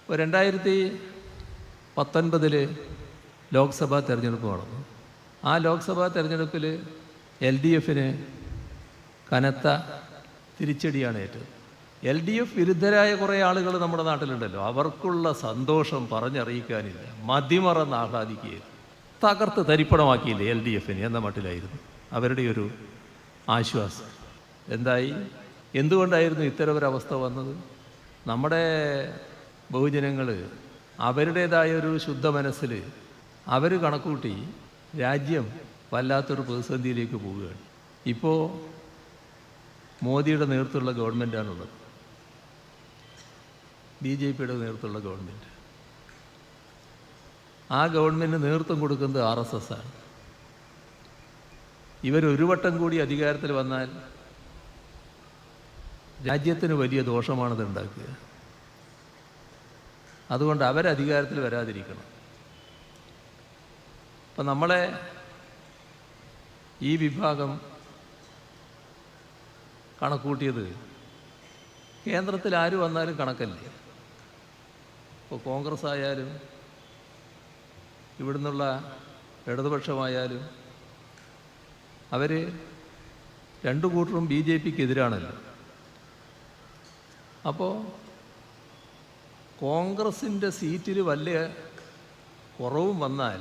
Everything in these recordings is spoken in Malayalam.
2019 ലോക്സഭാ തെരഞ്ഞെടുപ്പ് നടന്നു. ആ ലോക്സഭാ തെരഞ്ഞെടുപ്പിൽ LDFന് കനത്ത തിരിച്ചടിയാണ് ഏറ്റത്. LDF വിരുദ്ധരായ കുറേ ആളുകൾ നമ്മുടെ നാട്ടിലുണ്ടല്ലോ, അവർക്കുള്ള സന്തോഷം പറഞ്ഞറിയിക്കാനില്ല. മതിമറന്ന് ആഹ്ലാദിക്കുകയായിരുന്നു. തകർത്ത് തരിപ്പണമാക്കിയില്ലേ LDFന് എന്ന മട്ടിലായിരുന്നു അവരുടെ ഒരു ആശ്വാസം. എന്തായി? എന്തുകൊണ്ടായിരുന്നു ഇത്തരമൊരവസ്ഥ വന്നത്? നമ്മുടെ ബഹുജനങ്ങൾ അവരുടേതായ ഒരു ശുദ്ധ മനസ്സിൽ അവർ കണക്കൂട്ടി രാജ്യം വല്ലാത്തൊരു പ്രതിസന്ധിയിലേക്ക് പോവുകയാണ്. ഇപ്പോൾ മോദിയുടെ നേതൃത്വമുള്ള ഗവൺമെൻറ്റാണുള്ളത്, BJPയുടെ നേതൃത്വമുള്ള ഗവൺമെൻറ്. ആ ഗവൺമെൻറ് നേതൃത്വം കൊടുക്കുന്നത് RSS ആണ്. ഇവരൊരു വട്ടം കൂടി അധികാരത്തിൽ വന്നാൽ രാജ്യത്തിന് വലിയ ദോഷമാണത് ഉണ്ടാക്കുക. അതുകൊണ്ട് അവരധികാരത്തിൽ വരാതിരിക്കണം. അപ്പം നമ്മളെ ഈ വിഭാഗം കണക്കൂട്ടിയത് കേന്ദ്രത്തിൽ ആര് വന്നാലും കണക്കല്ലേ. ഇപ്പോൾ കോൺഗ്രസ് ആയാലും ഇവിടുന്നുള്ള ഇടതുപക്ഷമായാലും അവർ രണ്ടു കൂട്ടരും BJPക്ക് എതിരാണല്ലോ. അപ്പോൾ കോൺഗ്രസിൻ്റെ സീറ്റിൽ വലിയ കുറവും വന്നാൽ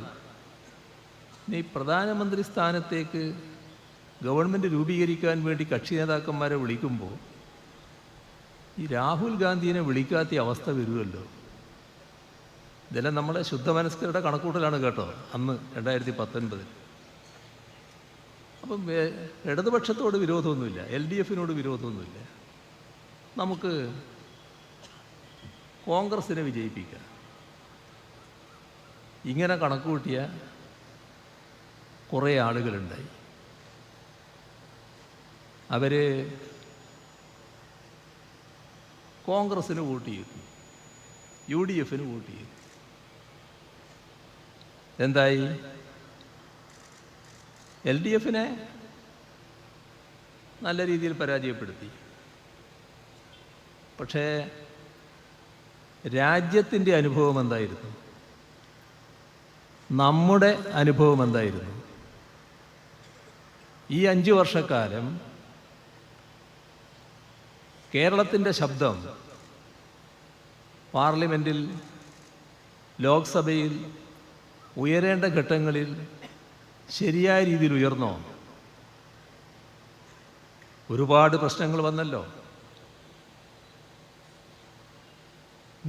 ഇനി പ്രധാനമന്ത്രി സ്ഥാനത്തേക്ക് ഗവൺമെൻറ് രൂപീകരിക്കാൻ വേണ്ടി കക്ഷി നേതാക്കന്മാരെ വിളിക്കുമ്പോൾ ഈ രാഹുൽ ഗാന്ധിനെ വിളിക്കാത്ത അവസ്ഥ വരുമല്ലോ. ഇതെല്ലാം നമ്മളെ ശുദ്ധമനസ്കരുടെ കണക്കൂട്ടലാണ് കേട്ടോ അന്ന് 2019. അപ്പം ഇടതുപക്ഷത്തോട് വിരോധമൊന്നുമില്ല, LDFനോട് വിരോധമൊന്നുമില്ല. നമുക്ക് കോൺഗ്രസിനെ വിജയിപ്പിക്കാം. ഇങ്ങനെ കണക്കുകൂട്ടിയ കുറേ ആളുകളുണ്ടായി. അവർ കോൺഗ്രസ്സിന് വോട്ട് ചെയ്തു, UDFന് വോട്ട് ചെയ്തു. എന്തായി? LDFനെ നല്ല രീതിയിൽ പരാജയപ്പെടുത്തി. പക്ഷേ രാജ്യത്തിൻ്റെ അനുഭവം എന്തായിരുന്നു? നമ്മുടെ അനുഭവം എന്തായിരുന്നു? ഈ 5 വർഷക്കാലം കേരളത്തിൻ്റെ ശബ്ദം പാർലമെൻറ്റിൽ, ലോക്സഭയിൽ ഉയരേണ്ട ഘട്ടങ്ങളിൽ ശരിയായ രീതിയിൽ ഉയർന്നോ? ഒരുപാട് പ്രശ്നങ്ങൾ വന്നല്ലോ,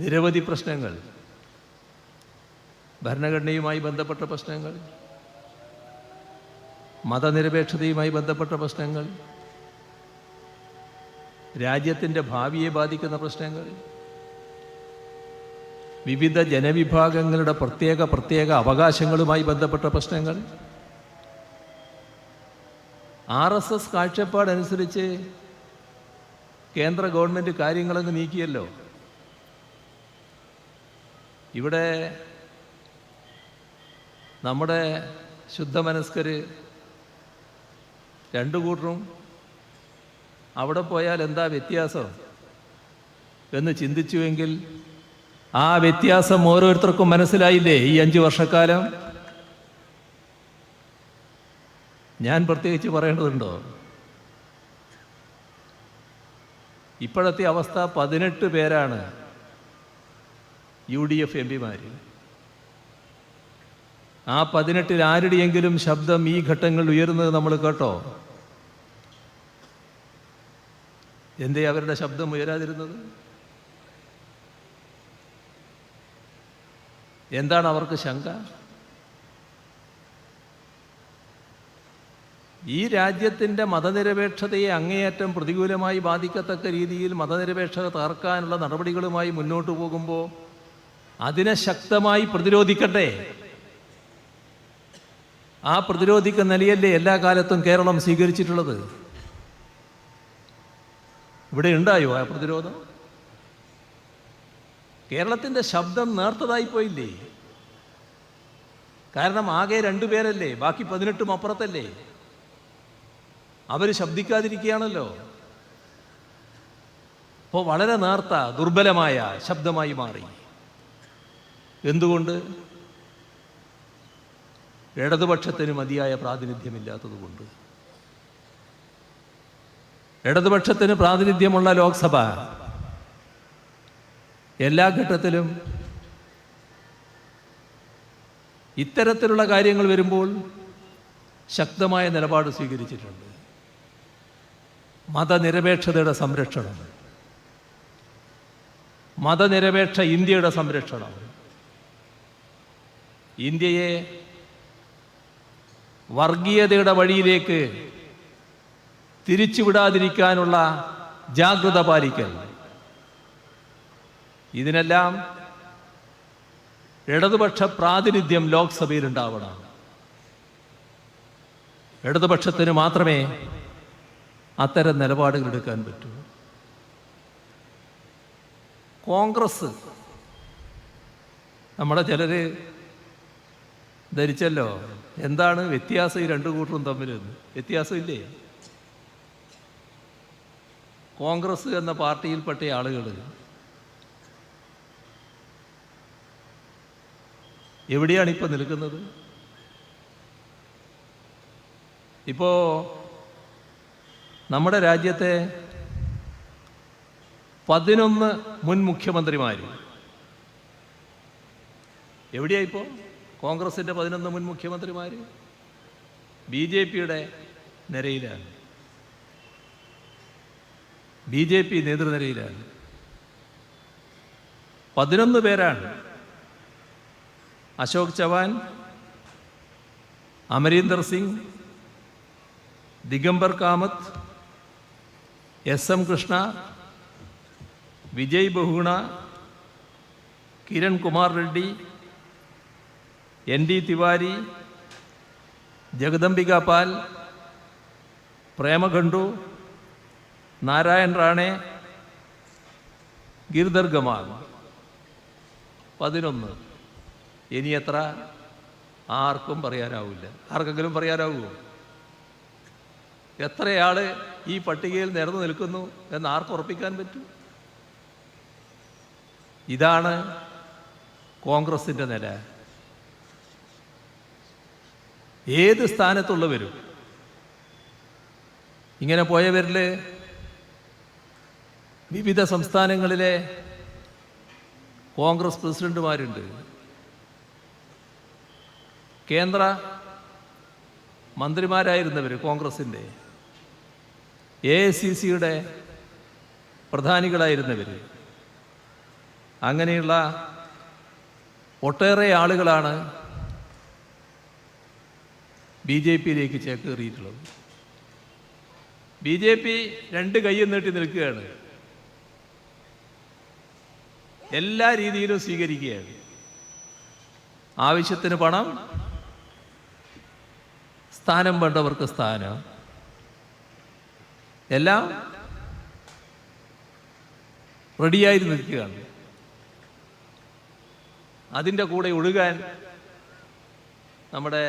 നിരവധി പ്രശ്നങ്ങൾ. ഭരണഘടനയുമായി ബന്ധപ്പെട്ട പ്രശ്നങ്ങൾ, മതനിരപേക്ഷതയുമായി ബന്ധപ്പെട്ട പ്രശ്നങ്ങൾ, രാജ്യത്തിൻ്റെ ഭാവിയെ ബാധിക്കുന്ന പ്രശ്നങ്ങൾ, വിവിധ ജനവിഭാഗങ്ങളുടെ പ്രത്യേക അവകാശങ്ങളുമായി ബന്ധപ്പെട്ട പ്രശ്നങ്ങൾ. RSS കാഴ്ചപ്പാടനുസരിച്ച് കേന്ദ്ര ഗവൺമെൻറ് കാര്യങ്ങളങ്ങ് നീക്കിയല്ലോ. ഇവിടെ നമ്മുടെ ശുദ്ധമനസ്കർ രണ്ടു കൂട്ടരും അവിടെ പോയാൽ എന്താ വ്യത്യാസം എന്ന് ചിന്തിച്ചുവെങ്കിൽ ആ വ്യത്യാസം ഓരോരുത്തർക്കും മനസ്സിലായില്ലേ ഈ 5 വർഷക്കാലം? ഞാൻ പ്രത്യേകിച്ച് പറയേണ്ടതുണ്ടോ? ഇപ്പോഴത്തെ അവസ്ഥ 18 പേരാണ് UDF MPമാർ. ആ 18-ൽ ആരുടെയെങ്കിലും ശബ്ദം ഈ ഘട്ടങ്ങളിൽ ഉയരുന്നത് നമ്മൾ കേട്ടോ? എന്തേ അവരുടെ ശബ്ദം ഉയരാതിരുന്നത്? എന്താണ് അവർക്ക് ശങ്ക? ഈ രാജ്യത്തിൻ്റെ മതനിരപേക്ഷതയെ അങ്ങേയറ്റം പ്രതികൂലമായി ബാധിക്കത്തക്ക രീതിയിൽ മതനിരപേക്ഷത തകർക്കാനുള്ള നടപടികളുമായി മുന്നോട്ട് പോകുമ്പോൾ അതിനെ ശക്തമായി പ്രതിരോധിക്കട്ടെ. ആ പ്രതിരോധിക്കുന്ന നിലയല്ലേ എല്ലാ കാലത്തും കേരളം സ്വീകരിച്ചിട്ടുള്ളത്? ഇവിടെ ഉണ്ടായോ ആ പ്രതിരോധം? കേരളത്തിൻ്റെ ശബ്ദം നേർത്തതായി പോയില്ലേ? കാരണം ആകെ 2 പേരല്ലേ, ബാക്കി 18 അപ്പുറത്തല്ലേ. അവർ ശബ്ദിക്കാതിരിക്കുകയാണല്ലോ. അപ്പോൾ വളരെ നേർത്ത ദുർബലമായ ശബ്ദമായി മാറി. എന്തുകൊണ്ട്? ഇടതുപക്ഷത്തിന് മതിയായ പ്രാതിനിധ്യമില്ലാത്തതുകൊണ്ട്. ഇടതുപക്ഷത്തിന് പ്രാതിനിധ്യമുള്ള ലോക്സഭ എല്ലാ ഘട്ടത്തിലും ഇത്തരത്തിലുള്ള കാര്യങ്ങൾ വരുമ്പോൾ ശക്തമായ നിലപാട് സ്വീകരിച്ചിട്ടുണ്ട്. മതനിരപേക്ഷതയുടെ സംരക്ഷണം, മതനിരപേക്ഷ ഇന്ത്യയുടെ സംരക്ഷണം, ഇന്ത്യയെ വർഗീയതയുടെ വഴിയിലേക്ക് തിരിച്ചുവിടാതിരിക്കാനുള്ള ജാഗ്രത പാലിക്കൽ, ഇതിനെല്ലാം ഇടതുപക്ഷ പ്രാതിനിധ്യം ലോക്സഭയിൽ ഉണ്ടാവണം. ഇടതുപക്ഷത്തിന് മാത്രമേ അത്തരം നിലപാടുകൾ എടുക്കാൻ പറ്റൂ. കോൺഗ്രസ്, നമ്മുടെ ചിലർ ധരിച്ചല്ലോ, എന്താണ് വ്യത്യാസം ഈ രണ്ടു കൂട്ടരും തമ്മിൽ? വ്യത്യാസമില്ലേ? കോൺഗ്രസ് എന്ന പാർട്ടിയിൽപ്പെട്ട ആളുകൾ എവിടെയാണ് ഇപ്പോൾ നിൽക്കുന്നത്? ഇപ്പോൾ നമ്മുടെ രാജ്യത്തെ 11 മുൻ മുഖ്യമന്ത്രിമാർ എവിടെയായിപ്പോൾ? കോൺഗ്രസിൻ്റെ 11 മുൻ മുഖ്യമന്ത്രിമാർ BJPയുടെ നിരയിലാണ്, BJP നേതൃനിരയിലാണ്. 11 പേരാണ്. അശോക് ചവാൻ, അമരീന്ദർ സിംഗ്, ദിഗംബർ കാമത്ത്, SM കൃഷ്ണ, വിജയ് ബഹുഗുണ, കിരൺ കുമാർ റെഡ്ഡി, ND തിവാരി, ജഗദംബിക പാൽ, പ്രേമഖണ്ഡു, നാരായൺ റാണെ, ഗിർധർ ഗമാൽ. 11. ഇനി എത്ര? ആർക്കും പറയാനാവില്ല. ആർക്കെങ്കിലും പറയാനാവുമോ? എത്രയാൾ ഈ പട്ടികയിൽ നിരന്നു നിൽക്കുന്നു എന്ന് ആർക്ക് ഉറപ്പിക്കാൻ പറ്റും? ഇതാണ് കോൺഗ്രസിൻ്റെ നില. ഏത് സ്ഥാനത്തുള്ളവരും ഇങ്ങനെ പോയവരിൽ വിവിധ സംസ്ഥാനങ്ങളിലെ കോൺഗ്രസ് പ്രസിഡന്റുമാരുണ്ട്. കേന്ദ്ര മന്ത്രിമാരായിരുന്നവർ, കോൺഗ്രസിൻ്റെ AICCയുടെ പ്രധാനികളായിരുന്നവർ, അങ്ങനെയുള്ള ഒട്ടേറെ ആളുകളാണ് BJPയിലേക്ക് ചേക്കേറിയിട്ടുള്ളത്. BJP 2 കൈയും നീട്ടി നിൽക്കുകയാണ്, എല്ലാ രീതിയിലും സ്വീകരിക്കുകയാണ്. ആവശ്യത്തിന് പണം, സ്ഥാനം വേണ്ടവർക്ക് സ്ഥാനം, എല്ലാം റെഡിയായി നിൽക്കുകയാണ്. അതിൻ്റെ കൂടെ ഒഴുകാൻ നമ്മുടെ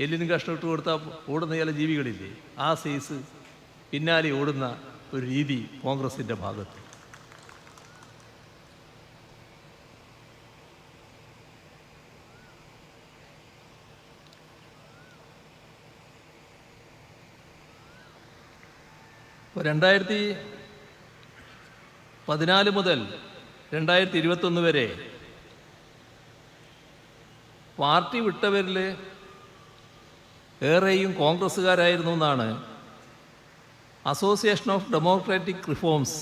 എല്ലിന് കഷ്ണം ഇട്ട് കൊടുത്താൽ ഓടുന്ന ചില ജീവികളില്ലേ, ആ സൈസ് പിന്നാലെ ഓടുന്ന ഒരു രീതി കോൺഗ്രസിൻ്റെ ഭാഗത്ത്. ഇപ്പോൾ 2014 മുതൽ 2021 വരെ പാർട്ടി വിട്ടവരിൽ ഏറെയും കോൺഗ്രസ്സുകാരായിരുന്നു എന്നാണ് association of democratic reforms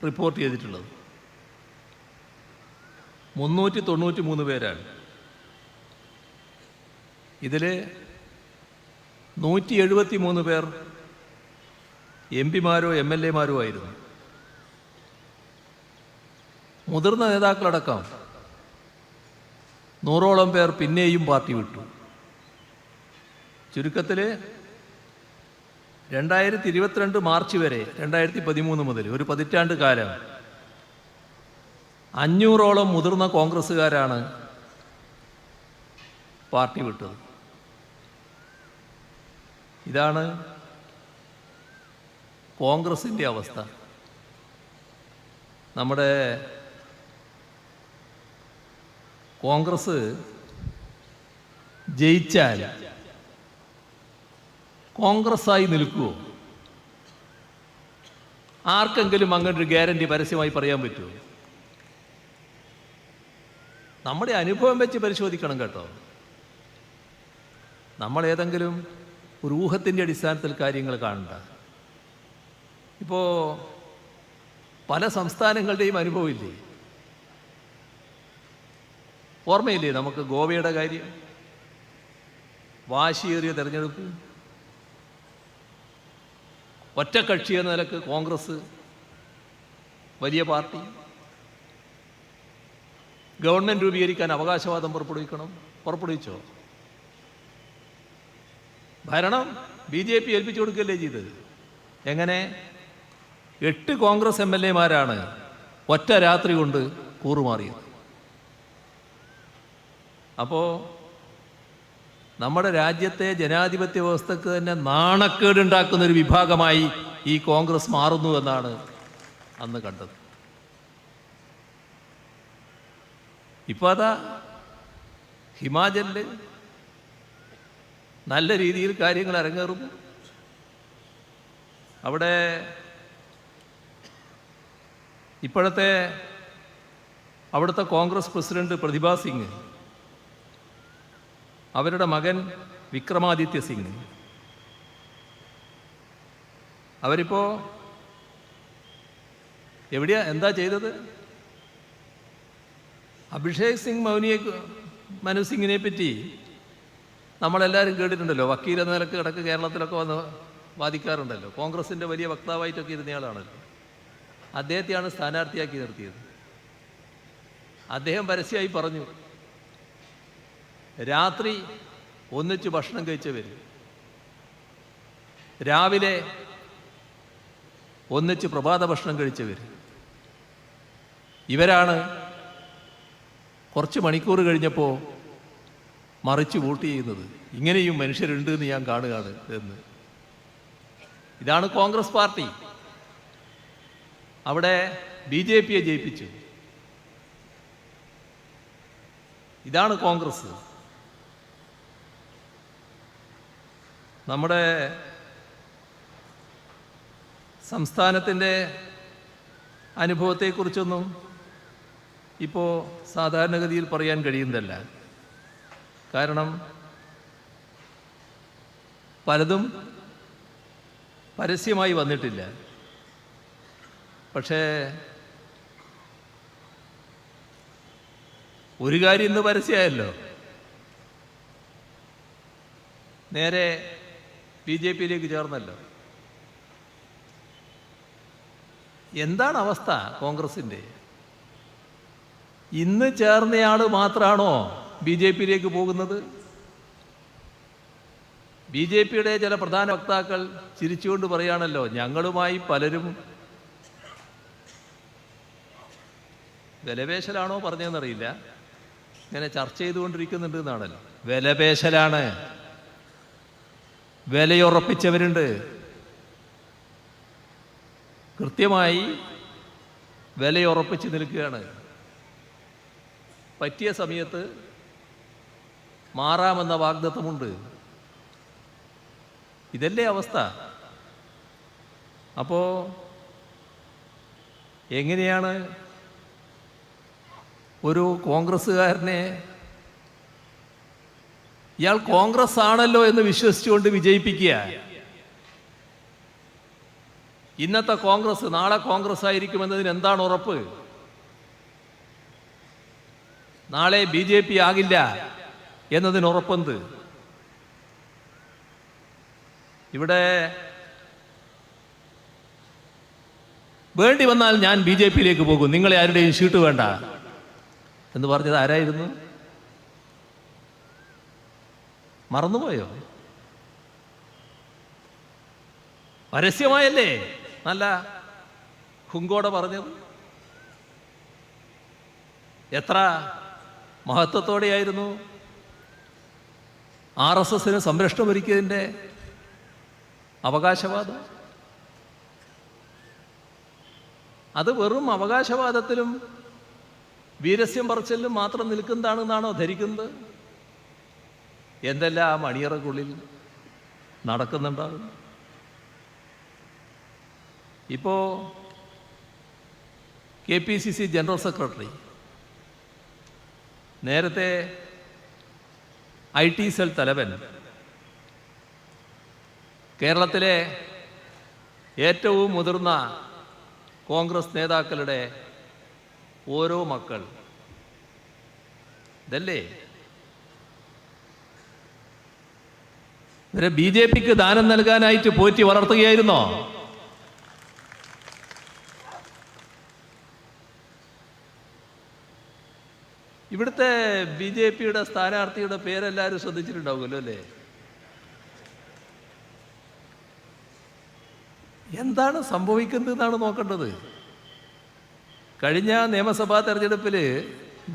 report ചെയ്തിട്ടുള്ളത്. 393 പേരാണ്. ഇതിൽ 173 പേർ MP-മാരോ MLA-മാരോ ആയിരുന്നു. മുതിർന്ന നേതാക്കളടക്കം 100ഓളം പേർ പിന്നെയും പാർട്ടി വിട്ടു. ചുരുക്കത്തിൽ 2022 മാർച്ച് വരെ, 2013 മുതൽ ഒരു പതിറ്റാണ്ട് കാലം 500ഓളം മുതിർന്ന കോൺഗ്രസ്സുകാരാണ് പാർട്ടി വിട്ടത്. ഇതാണ് കോൺഗ്രസിൻ്റെ അവസ്ഥ. നമ്മുടെ കോൺഗ്രസ് ജയിച്ചാൽ കോൺഗ്രസ്സായി നിൽക്കുമോ? ആർക്കെങ്കിലും അങ്ങനെ ഒരു ഗ്യാരണ്ടി പരസ്യമായി പറയാൻ പറ്റുമോ? നമ്മുടെ അനുഭവം വെച്ച് പരിശോധിക്കണം കേട്ടോ. നമ്മൾ ഏതെങ്കിലും ഒരു ഊഹത്തിൻ്റെ അടിസ്ഥാനത്തിൽ കാര്യങ്ങൾ കാണണ്ട. ഇപ്പോൾ പല സംസ്ഥാനങ്ങളുടെയും അനുഭവമില്ലേ? ഓർമ്മയില്ലേ നമുക്ക് ഗോവയുടെ കാര്യം? വാശിയേറിയ തെരഞ്ഞെടുപ്പ്, ഒറ്റക്കക്ഷി എന്ന നിലക്ക് കോൺഗ്രസ് വലിയ പാർട്ടി, ഗവൺമെൻറ് രൂപീകരിക്കാൻ അവകാശവാദം പുറപ്പെടുവിച്ചോ? ഭരണം BJP ഏൽപ്പിച്ചു കൊടുക്കുകയല്ലേ ചെയ്തത്? എങ്ങനെ? 8 കോൺഗ്രസ് MLA-മാരാണ് ഒറ്റ രാത്രി കൊണ്ട് കൂറുമാറിയത്. അപ്പോൾ നമ്മുടെ രാജ്യത്തെ ജനാധിപത്യ വ്യവസ്ഥക്ക് തന്നെ നാണക്കേടുണ്ടാക്കുന്നൊരു വിഭാഗമായി ഈ കോൺഗ്രസ് മാറുന്നു എന്നാണ് അന്ന് കണ്ടത്. ഇപ്പോൾ അതാ ഹിമാചലിൽ നല്ല രീതിയിൽ കാര്യങ്ങൾ അരങ്ങേറുന്നു. അവിടെ ഇപ്പോഴത്തെ അവിടുത്തെ കോൺഗ്രസ് പ്രസിഡന്റ് പ്രതിഭ സിംഗ്, അവരുടെ മകൻ വിക്രമാദിത്യ സിംഗ്, അവരിപ്പോൾ എന്താ ചെയ്തത്? അഭിഷേക് സിംഗ് മനു സിംഗിനെ പറ്റി നമ്മളെല്ലാവരും കേട്ടിട്ടുണ്ടല്ലോ. വക്കീൽ എന്ന നിലക്ക് ഇടയ്ക്ക് കേരളത്തിലൊക്കെ വന്ന് വാദിക്കാറുണ്ടല്ലോ. കോൺഗ്രസിൻ്റെ വലിയ വക്താവായിട്ടൊക്കെ ഇരുന്നയാളാണല്ലോ. അദ്ദേഹത്തെയാണ് സ്ഥാനാർത്ഥിയാക്കി നിർത്തിയത്. അദ്ദേഹം പരസ്യമായി പറഞ്ഞു, രാത്രി ഒന്നിച്ച് ഭക്ഷണം കഴിച്ചവർ, രാവിലെ ഒന്നിച്ച് പ്രഭാത ഭക്ഷണം കഴിച്ചവർ, ഇവരാണ് കുറച്ച് മണിക്കൂർ കഴിഞ്ഞപ്പോൾ മറിച്ച് വോട്ട് ചെയ്യുന്നത്. ഇങ്ങനെയും മനുഷ്യരുണ്ട് എന്ന് ഞാൻ കാണുകയാണ് എന്ന്. ഇതാണ് കോൺഗ്രസ് പാർട്ടി. അവിടെ BJP-യെ ജയിപ്പിച്ചു. ഇതാണ് കോൺഗ്രസ്. നമ്മുടെ സംസ്ഥാനത്തിൻ്റെ അനുഭവത്തെക്കുറിച്ചൊന്നും ഇപ്പോൾ സാധാരണഗതിയിൽ പറയാൻ കഴിയുന്നതല്ല. കാരണം പലതും പരസ്യമായി വന്നിട്ടില്ല. പക്ഷേ ഒരു കാര്യം ഇന്ന് പരസ്യമായല്ലോ. നേരെ BJP-യിലേക്ക് ചേർന്നല്ലോ. എന്താണ് അവസ്ഥ കോൺഗ്രസിൻ്റെ? ഇന്ന് ചേർന്നയാൾ മാത്രമാണോ BJP-യിലേക്ക് പോകുന്നത്? BJP-യുടെ ചില പ്രധാന വക്താക്കൾ ചിരിച്ചുകൊണ്ട് പറയുകയാണല്ലോ, ഞങ്ങളുമായി പലരും വിലപേശലാണോ പറഞ്ഞതെന്നറിയില്ല, ഇങ്ങനെ ചർച്ച ചെയ്തുകൊണ്ടിരിക്കുന്നുണ്ട് എന്നാണല്ലോ. വിലപേശലാണ്. വിലയുറപ്പിച്ചവരുണ്ട്. കൃത്യമായി വിലയുറപ്പിച്ച് നിൽക്കുകയാണ്. പറ്റിയ സമയത്ത് മാറാമെന്ന വാഗ്ദത്തമുണ്ട്. ഇതല്ലേ അവസ്ഥ? അപ്പോൾ എങ്ങനെയാണ് ഒരു കോൺഗ്രസ്സുകാരനെ ഇയാൾ കോൺഗ്രസ് ആണല്ലോ എന്ന് വിശ്വസിച്ചുകൊണ്ട് വിജയിപ്പിക്കുക? ഇന്നത്തെ കോൺഗ്രസ് നാളെ കോൺഗ്രസ് ആയിരിക്കുമെന്നതിന് എന്താണ് ഉറപ്പ്? നാളെ BJP ആകില്ല എന്നതിന് ഉറപ്പെന്ത്? ഇവിടെ വേണ്ടി വന്നാൽ ഞാൻ BJP-യിലേക്ക് പോകും, നിങ്ങളെ ആരുടെയും സീറ്റ് വേണ്ട എന്ന് പറഞ്ഞത് ആരായിരുന്നു? മറന്നുപോയോ? പരസ്യമായല്ലേ നല്ല ഹുങ്കോടെ പറഞ്ഞത്. എത്ര മഹത്വത്തോടെയായിരുന്നു RSSന് സംരക്ഷണമൊരുക്കിയതിൻ്റെ അവകാശവാദം. അത് വെറും അവകാശവാദത്തിലും വീരസ്യം പറച്ചിലും മാത്രം നിൽക്കുന്നതാണെന്നാണോ ധരിക്കുന്നത്? എന്തെല്ലാം ആ മണിയറക്കുള്ളിൽ നടക്കുന്നുണ്ടാകും. ഇപ്പോൾ KPCC ജനറൽ സെക്രട്ടറി നേരത്തെ IT സെൽ തലവൻ കേരളത്തിലെ ഏറ്റവും മുതിർന്ന കോൺഗ്രസ് നേതാക്കളുടെ ഓരോ മക്കൾ ഇതല്ലേ? ഇവരെ BJPക്ക് ദാനം നൽകാനായിട്ട് പോറ്റി വളർത്തുകയായിരുന്നോ? ഇവിടുത്തെ BJPയുടെ സ്ഥാനാർത്ഥിയുടെ പേരെല്ലാവരും ശ്രദ്ധിച്ചിട്ടുണ്ടാവുമല്ലോ അല്ലേ? എന്താണ് സംഭവിക്കുന്നതെന്നാണ് നോക്കേണ്ടത്. കഴിഞ്ഞ നിയമസഭാ തെരഞ്ഞെടുപ്പിൽ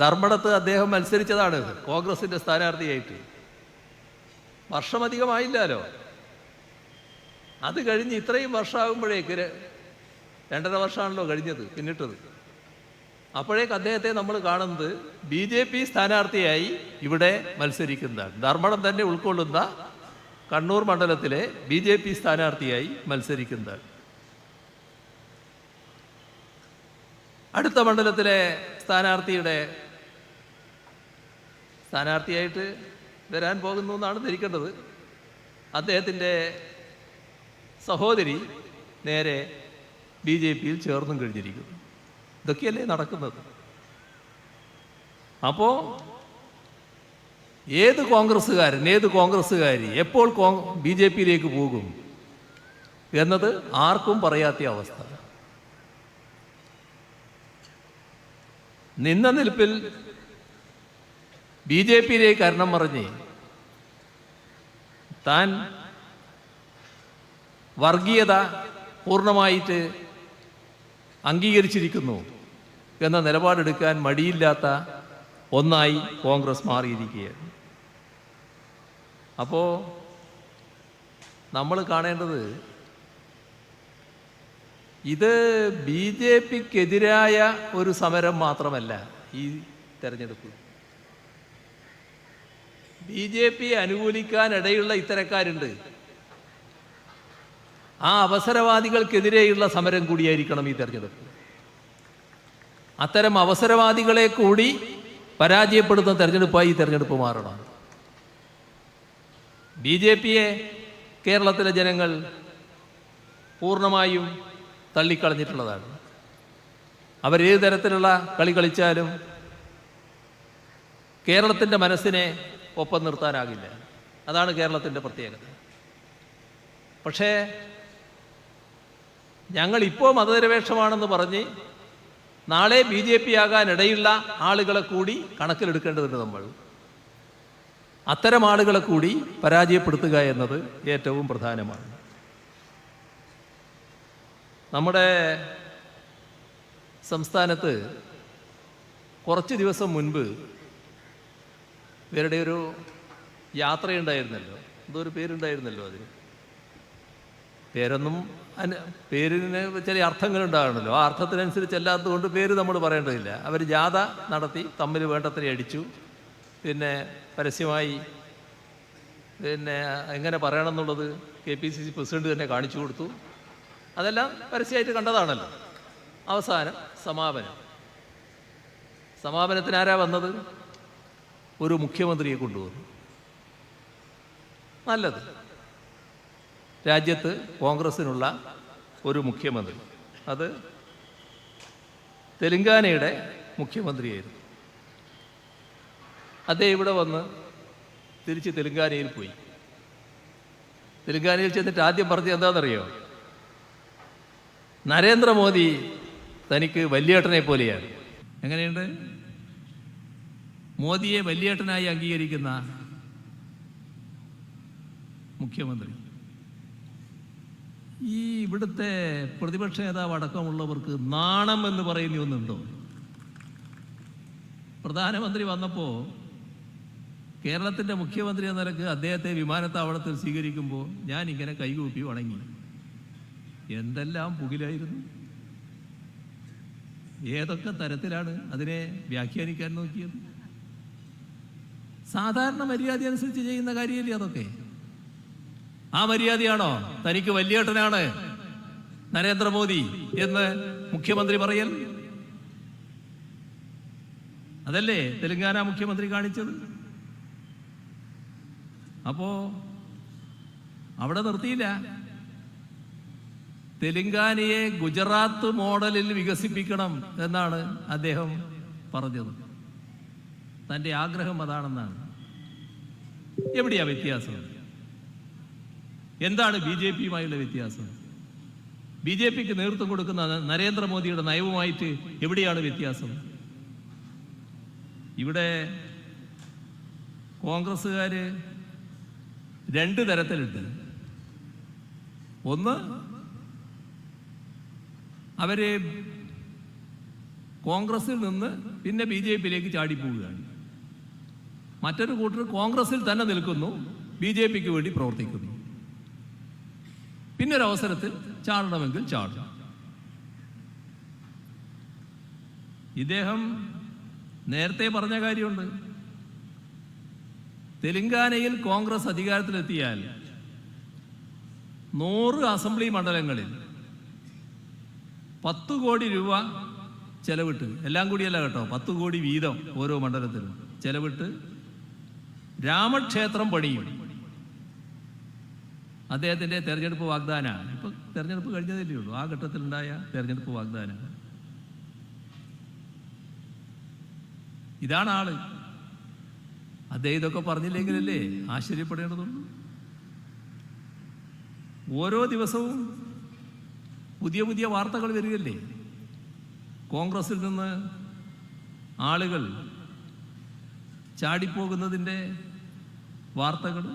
ധർമ്മടത്ത് അദ്ദേഹം മത്സരിച്ചതാണ് കോൺഗ്രസിൻ്റെ സ്ഥാനാർത്ഥിയായിട്ട്. വർഷമധികമായില്ലല്ലോ. അത് കഴിഞ്ഞ് ഇത്രയും വർഷമാകുമ്പോഴേക്ക് 2.5 വർഷമാണല്ലോ കഴിഞ്ഞത് പിന്നിട്ടത്. അപ്പോഴേക്ക് അദ്ദേഹത്തെ നമ്മൾ കാണുന്നത് BJP സ്ഥാനാർത്ഥിയായി ഇവിടെ മത്സരിക്കുന്നതാണ്. ധർമ്മടം തന്നെ ഉൾക്കൊള്ളുന്ന കണ്ണൂർ മണ്ഡലത്തിലെ BJP സ്ഥാനാർത്ഥിയായി മത്സരിക്കുന്നതാണ്. അടുത്ത മണ്ഡലത്തിലെ സ്ഥാനാർത്ഥിയായിട്ട് വരാൻ പോകുന്നു എന്നാണ് ധരിക്കേണ്ടത്. അദ്ദേഹത്തിൻ്റെ സഹോദരി നേരെ BJPയിൽ ചേർന്നും കഴിഞ്ഞിരിക്കുന്നു. ഇതൊക്കെയല്ലേ നടക്കുന്നത്? അപ്പോൾ ഏത് കോൺഗ്രസ്സുകാരി എപ്പോൾ BJPയിലേക്ക് പോകും എന്നത് ആർക്കും പറയാത്ത അവസ്ഥ. നിന്ന നിൽപ്പിൽ BJPയിലേക്ക് കാരണം പറഞ്ഞ് താൻ വർഗീയത പൂർണ്ണമായിട്ട് അംഗീകരിച്ചിരിക്കുന്നു എന്ന നിലപാടെടുക്കാൻ മടിയില്ലാത്ത ഒന്നായി കോൺഗ്രസ് മാറിയിരിക്കുകയാണ്. അപ്പോൾ നമ്മൾ കാണേണ്ടത് ഇത് BJPക്കെതിരായ ഒരു സമരം മാത്രമല്ല. ഈ തെരഞ്ഞെടുപ്പ് BJPയെ അനുകൂലിക്കാനിടയുള്ള ഇത്തരക്കാരുണ്ട്. ആ അവസരവാദികൾക്കെതിരെയുള്ള സമരം കൂടിയായിരിക്കണം ഈ തെരഞ്ഞെടുപ്പ്. അത്തരം അവസരവാദികളെ കൂടി പരാജയപ്പെടുത്തുന്ന തെരഞ്ഞെടുപ്പായി ഈ തെരഞ്ഞെടുപ്പ് മാറണം. BJPയെ കേരളത്തിലെ ജനങ്ങൾ പൂർണ്ണമായും തള്ളിക്കളഞ്ഞിട്ടുള്ളതാണ്. അവരേത് തരത്തിലുള്ള കളി കളിച്ചാലും കേരളത്തിൻ്റെ മനസ്സിനെ ഒപ്പം നിർത്താനാകില്ല. അതാണ് കേരളത്തിൻ്റെ പ്രത്യേകത. പക്ഷേ ഞങ്ങളിപ്പോൾ മതനിരപേക്ഷമാണെന്ന് പറഞ്ഞ് നാളെ BJP ആകാനിടയുള്ള ആളുകളെ കൂടി കണക്കിലെടുക്കേണ്ടതുണ്ട്. നമ്മൾ അത്തരം ആളുകളെ കൂടി പരാജയപ്പെടുത്തുക എന്നത് ഏറ്റവും പ്രധാനമാണ്. നമ്മുടെ സംസ്ഥാനത്ത് കുറച്ച് ദിവസം മുൻപ് ഇവരുടെ ഒരു യാത്രയുണ്ടായിരുന്നല്ലോ. എന്തോ ഒരു പേരുണ്ടായിരുന്നല്ലോ. അതിന് പേരിന് ചില അർത്ഥങ്ങളുണ്ടാകണമല്ലോ. ആ അർത്ഥത്തിനനുസരിച്ചല്ലാത്തത് കൊണ്ട് പേര് നമ്മൾ പറയേണ്ടതില്ല. അവർ ജാഥ നടത്തി തമ്മിൽ വേണ്ടത്ര അടിച്ചു. പിന്നെ പരസ്യമായി എങ്ങനെ പറയണമെന്നുള്ളത് KPCC പ്രസിഡന്റ് തന്നെ കാണിച്ചു കൊടുത്തു. അതെല്ലാം പരസ്യമായിട്ട് കണ്ടതാണല്ലോ. അവസാനം സമാപനത്തിന് ആരാ വന്നത്? ഒരു മുഖ്യമന്ത്രിയെ കൊണ്ടുവന്നു. നല്ലത്. രാജ്യത്ത് കോൺഗ്രസിനുള്ള ഒരു മുഖ്യമന്ത്രി. അത് തെലങ്കാനയുടെ മുഖ്യമന്ത്രിയായിരുന്നു. അദ്ദേഹം ഇവിടെ വന്ന് തിരിച്ച് തെലങ്കാനയിൽ പോയി. തെലങ്കാനയിൽ ചെന്നിട്ട് ആദ്യം പറഞ്ഞത് എന്താണെന്നറിയോ? നരേന്ദ്രമോദി തനിക്ക് വലിയേട്ടനെ പോലെയാണ്. എങ്ങനെയുണ്ട്? മോദിയെ വലിയേട്ടനായി അംഗീകരിക്കുന്ന മുഖ്യമന്ത്രി. ഈ ഇവിടുത്തെ പ്രതിപക്ഷ നേതാവ് അടക്കമുള്ളവർക്ക് നാണം എന്ന് പറയുന്ന ഒന്നുണ്ടോ? പ്രധാനമന്ത്രി വന്നപ്പോൾ കേരളത്തിൻ്റെ മുഖ്യമന്ത്രി എന്ന നിലക്ക് അദ്ദേഹത്തെ വിമാനത്താവളത്തിൽ സ്വീകരിക്കുമ്പോൾ ഞാൻ ഇങ്ങനെ കൈകൂപ്പി വണങ്ങി. എന്തെല്ലാം പുകിലായിരുന്നു! ഏതൊക്കെ തരത്തിലാണ് അതിനെ വ്യാഖ്യാനിക്കാൻ നോക്കിയത്? സാധാരണ മര്യാദ അനുസരിച്ച് ചെയ്യുന്ന കാര്യമല്ലേ അതൊക്കെ? ആ മര്യാദയാണോ തനിക്ക് വലിയേട്ടനാണ് നരേന്ദ്രമോദി എന്ന് മുഖ്യമന്ത്രി പറയൽ? അതല്ലേ തെലങ്കാന മുഖ്യമന്ത്രി കാണിച്ചത്? അപ്പോ അവിടെ നിർത്തിയില്ല. തെലങ്കാനയെ ഗുജറാത്ത് മോഡലിൽ വികസിപ്പിക്കണം എന്നാണ് അദ്ദേഹം പറഞ്ഞത്. തൻ്റെ ആഗ്രഹം അതാണെന്നാണ്. എവിടെയാ വ്യത്യാസം? എന്താണ് ബി ജെ പിയുമായുള്ള വ്യത്യാസം? ബി ജെ പിക്ക് നേതൃത്വം കൊടുക്കുന്ന നരേന്ദ്രമോദിയുടെ നയവുമായിട്ട് എവിടെയാണ് വ്യത്യാസം? ഇവിടെ കോൺഗ്രസ്സുകാര് രണ്ട് തരത്തിലുണ്ട്. ഒന്ന്, അവര് കോൺഗ്രസിൽ നിന്ന് പിന്നെ ബി ജെ പിയിലേക്ക് ചാടിപ്പോവുകയാണ്. മറ്റൊരു കൂട്ടർ കോൺഗ്രസിൽ തന്നെ നിൽക്കുന്നു, ബി ജെ പിക്ക് വേണ്ടി പ്രവർത്തിക്കുന്നു. പിന്നെ ഒരു അവസരത്തിൽ ചാടണമെങ്കിൽ ചാടും. ഇദ്ദേഹം നേരത്തെ പറഞ്ഞ കാര്യമുണ്ട്. തെലങ്കാനയിൽ കോൺഗ്രസ് അധികാരത്തിലെത്തിയാൽ 100 അസംബ്ലി മണ്ഡലങ്ങളിൽ 10 കോടി രൂപ ചെലവിട്ട്, എല്ലാം കൂടിയല്ല കേട്ടോ, 10 കോടി വീതം ഓരോ മണ്ഡലത്തിലും ചെലവിട്ട് രാമക്ഷേത്രം പണിയും. അദ്ദേഹത്തിൻ്റെ തെരഞ്ഞെടുപ്പ് വാഗ്ദാനമാണ്. ഇപ്പൊ തെരഞ്ഞെടുപ്പ് കഴിഞ്ഞതല്ലേ ഉള്ളൂ, ആ ഘട്ടത്തിലുണ്ടായ തെരഞ്ഞെടുപ്പ് വാഗ്ദാനമാണ്. ഇതാണ് ആള്. അദ്ദേഹം ഇതൊക്കെ പറഞ്ഞില്ലെങ്കിലല്ലേ ആശ്ചര്യപ്പെടേണ്ടതുള്ളൂ. ഓരോ ദിവസവും പുതിയ പുതിയ വാർത്തകൾ വരികയല്ലേ. കോൺഗ്രസിൽ നിന്ന് ആളുകൾ ചാടിപ്പോകുന്നതിൻ്റെ വാർത്തകൾ.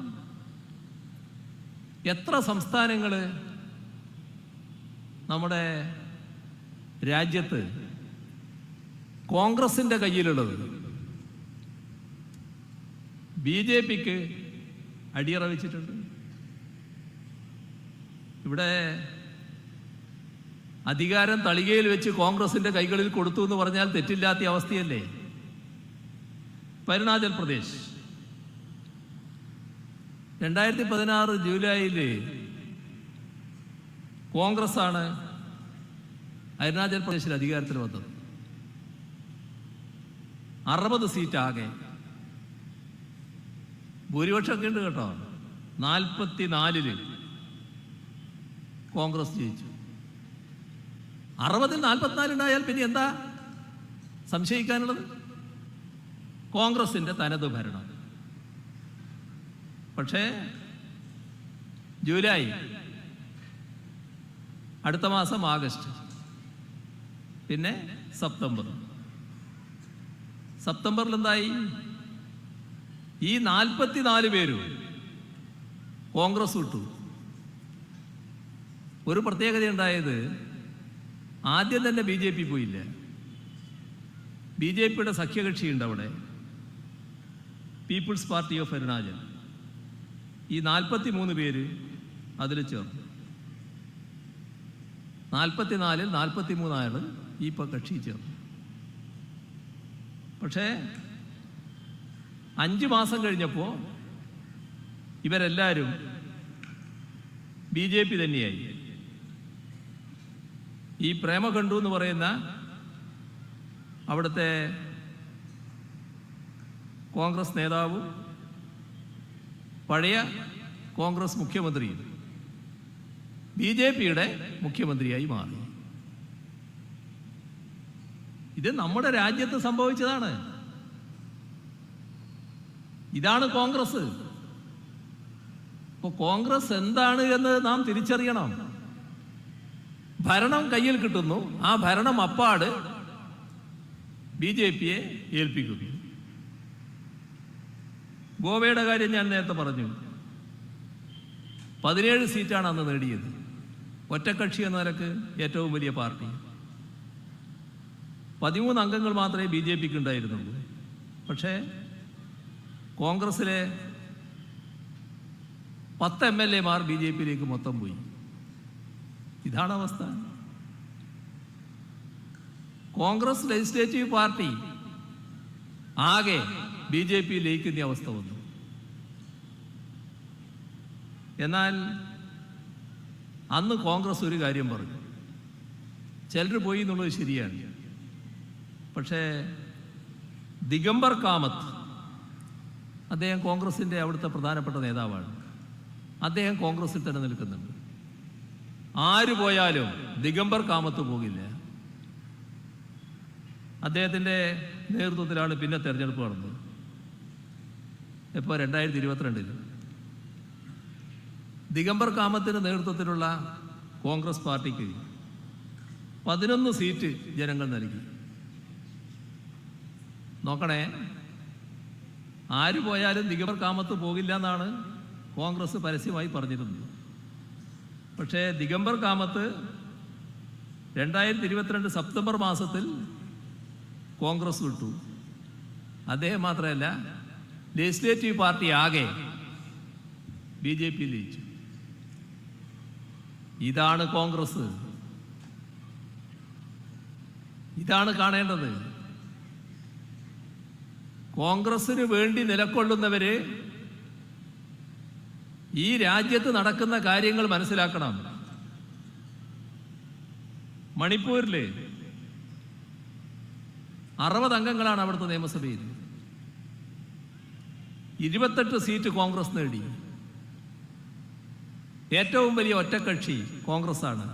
എത്ര സംസ്ഥാനങ്ങൾ നമ്മുടെ രാജ്യത്ത് കോൺഗ്രസിൻ്റെ കയ്യിലുള്ളത് ബി ജെ പിക്ക് അടിയറ വെച്ചിട്ടുണ്ട്. ഇവിടെ അധികാരം തളികയിൽ വെച്ച് കോൺഗ്രസിന്റെ കൈകളിൽ കൊടുത്തു എന്ന് പറഞ്ഞാൽ തെറ്റില്ലാത്ത അവസ്ഥയല്ലേ? അരുണാചൽ പ്രദേശ് 2016 ജൂലൈയിൽ കോൺഗ്രസ് ആണ് അരുണാചൽ പ്രദേശിൽ അധികാരത്തിൽ വന്നത്. 60 സീറ്റ് ആകെ. ഭൂരിപക്ഷമൊക്കെ ഉണ്ട് കേട്ടോ. 44-ൽ കോൺഗ്രസ് ജയിച്ചു. 60-ൽ 44 ഉണ്ടായാൽ പിന്നെ എന്താ സംശയിക്കാനുള്ളത്? കോൺഗ്രസിന്റെ തനത് ഭരണം. പക്ഷേ ജൂലൈ, അടുത്ത മാസം ആഗസ്റ്റ്, പിന്നെ സെപ്റ്റംബറിൽ എന്തായി? ഈ 44 പേരും കോൺഗ്രസ് വിട്ടു. ഒരു പ്രത്യേകത ഉണ്ടായത്, ആദ്യം തന്നെ ബി ജെ പി പോയില്ല. ബി ജെ പിയുടെ സഖ്യകക്ഷിയുണ്ട് അവിടെ, പീപ്പിൾസ് പാർട്ടി ഓഫ് അരുണാചൽ. ഈ 43 പേര് അതിൽ ചേർന്നു. 44-ൽ 43 ആള് ഈ കക്ഷി ചേർന്നു. പക്ഷേ 5 മാസം കഴിഞ്ഞപ്പോൾ ഇവരെല്ലാവരും ബി ജെ പി തന്നെയായി. ഈ പ്രേമഖണ്ഡു എന്ന് പറയുന്ന അവിടുത്തെ കോൺഗ്രസ് നേതാവും പഴയ കോൺഗ്രസ് മുഖ്യമന്ത്രിയും ബി ജെ പിയുടെ മുഖ്യമന്ത്രിയായി മാറി. ഇത് നമ്മുടെ രാജ്യത്ത് സംഭവിച്ചതാണ്. ഇതാണ് കോൺഗ്രസ്. ഇപ്പോൾ കോൺഗ്രസ് എന്താണ് എന്ന് നാം തിരിച്ചറിയണം. ഭരണം കയ്യിൽ കിട്ടുന്നു, ആ ഭരണം അപ്പാട് ബി ജെ പിയെ ഏൽപ്പിക്കുന്നു. ഗോവയുടെ കാര്യം ഞാൻ നേരത്തെ പറഞ്ഞു. 17 സീറ്റാണ് അന്ന് നേടിയത്. ഒറ്റക്കക്ഷി എന്ന നിലക്ക് ഏറ്റവും വലിയ പാർട്ടി. 13 അംഗങ്ങൾ മാത്രമേ ബി ജെ പിക്ക് ഉണ്ടായിരുന്നുള്ളൂ. പക്ഷേ കോൺഗ്രസിലെ 10 MLA-മാർ ബി ജെ പിയിലേക്ക് മൊത്തം പോയി. ഇതാണ് അവസ്ഥ. കോൺഗ്രസ് ലെജിസ്ലേറ്റീവ് പാർട്ടി ആകെ BJP ലയിക്കുന്ന അവസ്ഥ വന്നു. എന്നാൽ അന്ന് കോൺഗ്രസ് ഒരു കാര്യം പറഞ്ഞു, ചിലർ പോയി എന്നുള്ളത് ശരിയാണ്, പക്ഷേ ദിഗംബർ കാമത്ത്, അദ്ദേഹം കോൺഗ്രസിൻ്റെ അവിടുത്തെ പ്രധാനപ്പെട്ട നേതാവാണ്, അദ്ദേഹം കോൺഗ്രസിൽ തന്നെ നിൽക്കുന്നുണ്ട്. ആര് പോയാലും ദിഗംബർ കാമത്ത് പോകില്ല. അദ്ദേഹത്തിൻ്റെ നേതൃത്വത്തിലാണ് പിന്നെ തെരഞ്ഞെടുപ്പ് നടന്നത്. ഇപ്പോൾ 2022 ദിഗംബർ കാമത്തിൻ്റെ നേതൃത്വത്തിലുള്ള കോൺഗ്രസ് പാർട്ടിക്ക് 11 സീറ്റ് ജനങ്ങൾ നൽകി. നോക്കണേ, ആര് പോയാലും ദിഗംബർ കാമത്ത് പോകില്ല എന്നാണ് കോൺഗ്രസ് പരസ്യമായി പറഞ്ഞിരുന്നത്. പക്ഷേ ദിഗംബർ കാമത്ത് 2022 സെപ്റ്റംബർ മാസത്തിൽ കോൺഗ്രസ് വിട്ടു. അദ്ദേഹം മാത്രമല്ല, ലെജിസ്ലേറ്റീവ് പാർട്ടി ആകെ BJP ലയിച്ചു. ഇതാണ് കോൺഗ്രസ്, ഇതാണ് കാണേണ്ടത്. കോൺഗ്രസിന് വേണ്ടി നിലകൊള്ളുന്നവര് ഈ രാജ്യത്ത് നടക്കുന്ന കാര്യങ്ങൾ മനസ്സിലാക്കണം. മണിപ്പൂരില് 60 അംഗങ്ങളാണ് അവിടുത്തെ നിയമസഭയിൽ. 28 സീറ്റ് കോൺഗ്രസ് നേടി. ഏറ്റവും വലിയ ഒറ്റക്കക്ഷി കോൺഗ്രസ് ആണ്.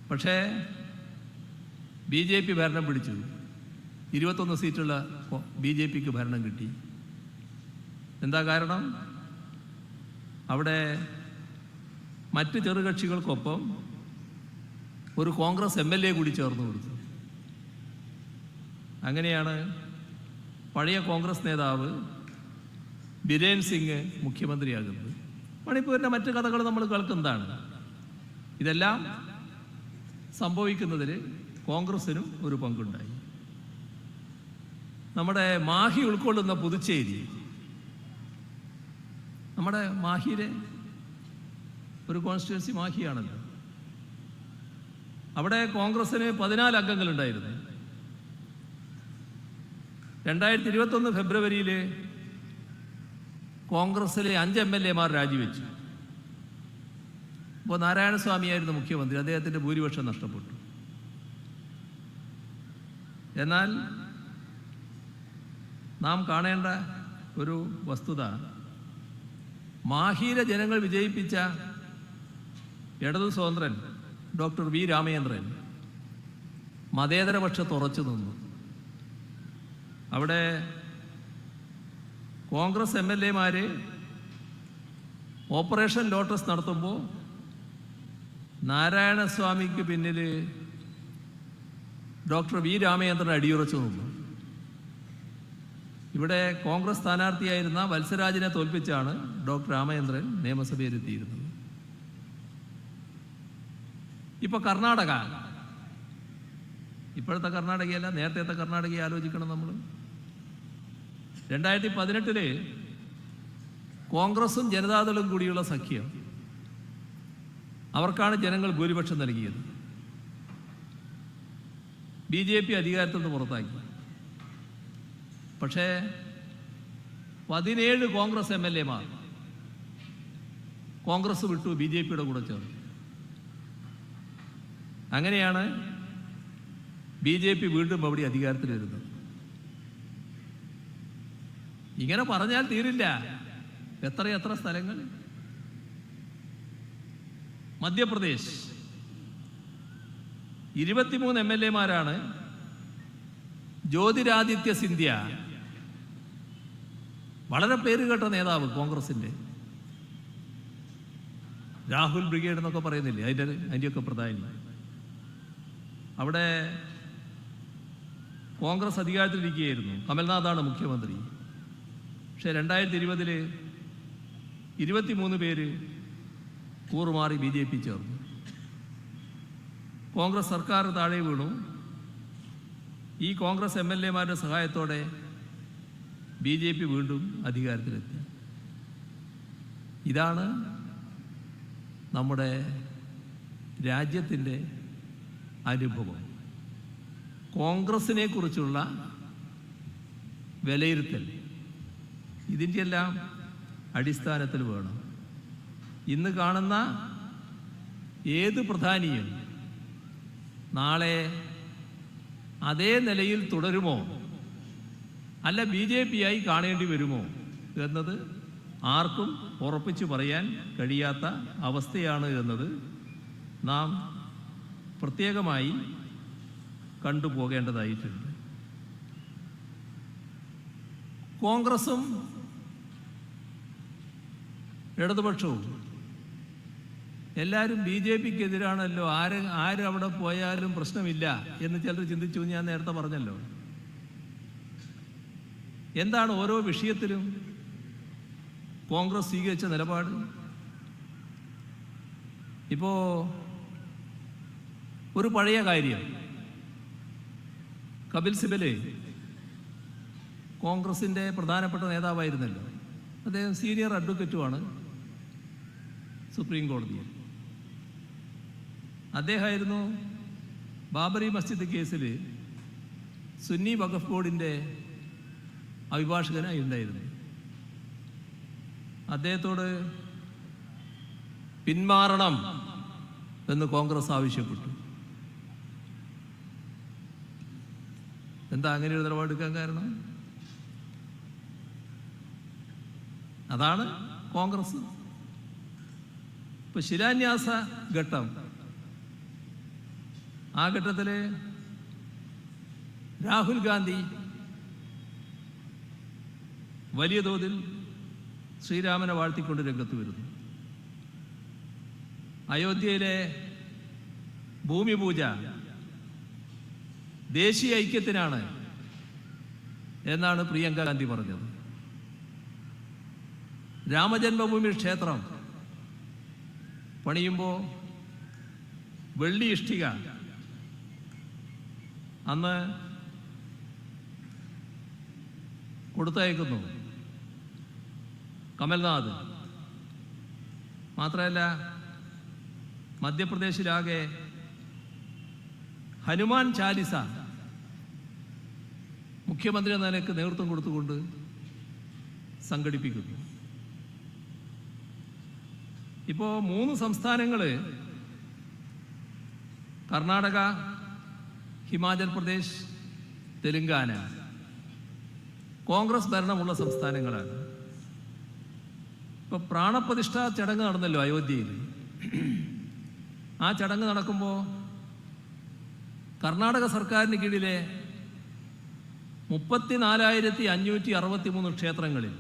പക്ഷേ BJP ഭരണം പിടിച്ചു. 21 സീറ്റുള്ള BJPക്ക് ഭരണം കിട്ടി. എന്താ കാരണം? അവിടെ മറ്റ് ചെറുകക്ഷികൾക്കൊപ്പം ഒരു കോൺഗ്രസ് MLA കൂടി ചേർന്ന് കൊടുത്തു. അങ്ങനെയാണ് പഴയ കോൺഗ്രസ് നേതാവ് ബിരേൻ സിംഗ് മുഖ്യമന്ത്രിയാകുന്നത്. മണിപ്പൂരിൻ്റെ മറ്റ് കഥകൾ നമ്മൾ കേൾക്കുന്നതാണ്. ഇതെല്ലാം സംഭവിക്കുന്നതിൽ കോൺഗ്രസിനും ഒരു പങ്കുണ്ടായി. നമ്മുടെ മാഹി ഉൾക്കൊള്ളുന്ന പുതുച്ചേരി, നമ്മുടെ മാഹിയിലെ ഒരു കോൺസ്റ്റിറ്റ്യുവൻസി മാഹിയാണല്ലോ. അവിടെ കോൺഗ്രസിന് 14 അംഗങ്ങളുണ്ടായിരുന്നു. 2021 ഫെബ്രുവരിയിൽ കോൺഗ്രസിലെ 5 MLA രാജിവെച്ചു. ഇപ്പോൾ നാരായണസ്വാമിയായിരുന്നു മുഖ്യമന്ത്രി. അദ്ദേഹത്തിൻ്റെ ഭൂരിപക്ഷം നഷ്ടപ്പെട്ടു. എന്നാൽ നാം കാണേണ്ട ഒരു വസ്തുത, മാഹിയിലെ ജനങ്ങൾ വിജയിപ്പിച്ച ഇടതു സ്വതന്ത്രൻ ഡോക്ടർ V. രാമചന്ദ്രൻ മതേതരപക്ഷത്ത് ഉറച്ചു നിന്നു. അവിടെ കോൺഗ്രസ് MLA ഓപ്പറേഷൻ ലോട്ടസ് നടത്തുമ്പോൾ നാരായണസ്വാമിക്ക് പിന്നിൽ ഡോക്ടർ V. രാമചന്ദ്രൻ അടിയുറച്ചു നിന്നു. ഇവിടെ കോൺഗ്രസ് സ്ഥാനാർത്ഥിയായിരുന്ന വത്സരാജിനെ തോൽപ്പിച്ചാണ് ഡോക്ടർ രാമചന്ദ്രൻ നിയമസഭയിലെത്തിയിരുന്നത്. ഇപ്പോൾ കർണാടക, ഇപ്പോഴത്തെ കർണാടകയല്ല, നേരത്തെ കർണാടകയെ ആലോചിക്കണം നമ്മൾ. 2018 കോൺഗ്രസും ജനതാദളും കൂടിയുള്ള സഖ്യം, അവർക്കാണ് ജനങ്ങൾ ഭൂരിപക്ഷം നൽകിയത്. BJP അധികാരത്തിൽ നിന്ന് പുറത്താക്കി. പക്ഷേ 17 കോൺഗ്രസ് MLA കോൺഗ്രസ് വിട്ടു, BJPയുടെ കൂടെ ചേർന്നു. അങ്ങനെയാണ് BJP വീണ്ടും അവിടെ അധികാരത്തിൽ വരുന്നത്. ഇങ്ങനെ പറഞ്ഞാൽ തീരില്ല. എത്ര സ്ഥലങ്ങൾ. മധ്യപ്രദേശ് 23 MLA ജ്യോതിരാദിത്യ സിന്ധ്യ, വളരെ പേരുകേട്ട നേതാവ് കോൺഗ്രസിൻ്റെ. രാഹുൽ ബ്രിഗേഡ് എന്നൊക്കെ പറയുന്നില്ലേ, അതിൻ്റെയൊക്കെ പ്രധാനി. അവിടെ കോൺഗ്രസ് അധികാരത്തിലിരിക്കുകയായിരുന്നു. കമൽനാഥാണ് മുഖ്യമന്ത്രി. പക്ഷേ 2020 23 പേര് കൂറുമാറി BJP ചേർന്നു. കോൺഗ്രസ് സർക്കാർ താഴെ വീണു. ഈ കോൺഗ്രസ് MLA സഹായത്തോടെ BJP വീണ്ടും അധികാരത്തിലെത്തി. ഇതാണ് നമ്മുടെ രാജ്യത്തിൻ്റെ അനുഭവം, കോൺഗ്രസിനെ കുറിച്ചുള്ള വിലയിരുത്തൽ, ഇതിൻ്റെ എല്ലാം അടിസ്ഥാനത്തിൽ വേണം. ഇന്ന് കാണുന്ന ഏത് പ്രധാനിയും നാളെ അതേ നിലയിൽ തുടരുമോ അല്ല BJP ആയി കാണേണ്ടി വരുമോ എന്നത് ആർക്കും ഉറപ്പിച്ചു പറയാൻ കഴിയാത്ത അവസ്ഥയാണ് എന്നത് നാം പ്രത്യേകമായി കണ്ടുപോകേണ്ടതായിട്ടുണ്ട്. കോൺഗ്രസും ഇടതുപക്ഷവും എല്ലാവരും BJPക്കെതിരാണല്ലോ, ആരവിടെ പോയാലും പ്രശ്നമില്ല എന്ന് ചിലർ ചിന്തിച്ചു. ഞാൻ നേരത്തെ പറഞ്ഞല്ലോ, എന്താണ് ഓരോ വിഷയത്തിലും കോൺഗ്രസ് സ്വീകരിച്ച നിലപാട്? ഇപ്പോ ഒരു പഴയ കാര്യം, കപിൽ സിബല് കോൺഗ്രസിൻ്റെ പ്രധാനപ്പെട്ട നേതാവായിരുന്നല്ലോ. അദ്ദേഹം സീനിയർ അഡ്വക്കറ്റുമാണ് സുപ്രീം കോടതിയിൽ. അദ്ദേഹമായിരുന്നു ബാബറി മസ്ജിദ് കേസിൽ സുന്നി വഖഫ് ബോർഡിൻ്റെ അഭിഭാഷകനായി ഉണ്ടായിരുന്നു. അദ്ദേഹത്തോട് പിന്മാറണം എന്ന് കോൺഗ്രസ് ആവശ്യപ്പെട്ടു. എന്താ അങ്ങനെ ഒരു നിലപാടെടുക്കാൻ കാരണം? അതാണ് കോൺഗ്രസ്. ഇപ്പൊ ശിലാന്യാസ ഘട്ടം, ആ ഘട്ടത്തിൽ രാഹുൽ ഗാന്ധി വലിയ തോതിൽ ശ്രീരാമനെ വാഴ്ത്തിക്കൊണ്ട് രംഗത്ത് വരുന്നു. അയോധ്യയിലെ ഭൂമി പൂജ ദേശീയ ഐക്യത്തിനാണ് എന്നാണ് പ്രിയങ്ക ഗാന്ധി പറഞ്ഞത്. രാമജന്മഭൂമി ക്ഷേത്രം പണിയുമ്പോൾ വെള്ളി ഇഷ്ടിക അന്ന് കൊടുത്തയക്കുന്നു കമൽനാഥ്. മാത്രമല്ല, മധ്യപ്രദേശിലാകെ ഹനുമാൻ ചാലിസ മുഖ്യമന്ത്രി എന്ന നിലയ്ക്ക് നേതൃത്വം കൊടുത്തുകൊണ്ട് സംഘടിപ്പിക്കുന്നു. ഇപ്പോൾ 3 സംസ്ഥാനങ്ങൾ, കർണാടക, ഹിമാചൽ പ്രദേശ്, തെലുങ്കാന, കോൺഗ്രസ് ഭരണമുള്ള സംസ്ഥാനങ്ങളാണ്. ഇപ്പോൾ പ്രാണപ്രതിഷ്ഠാ ചടങ്ങ് നടന്നല്ലോ അയോധ്യയിൽ. ആ ചടങ്ങ് നടക്കുമ്പോൾ കർണാടക സർക്കാരിന് കീഴിലെ 34,563 ക്ഷേത്രങ്ങളിൽ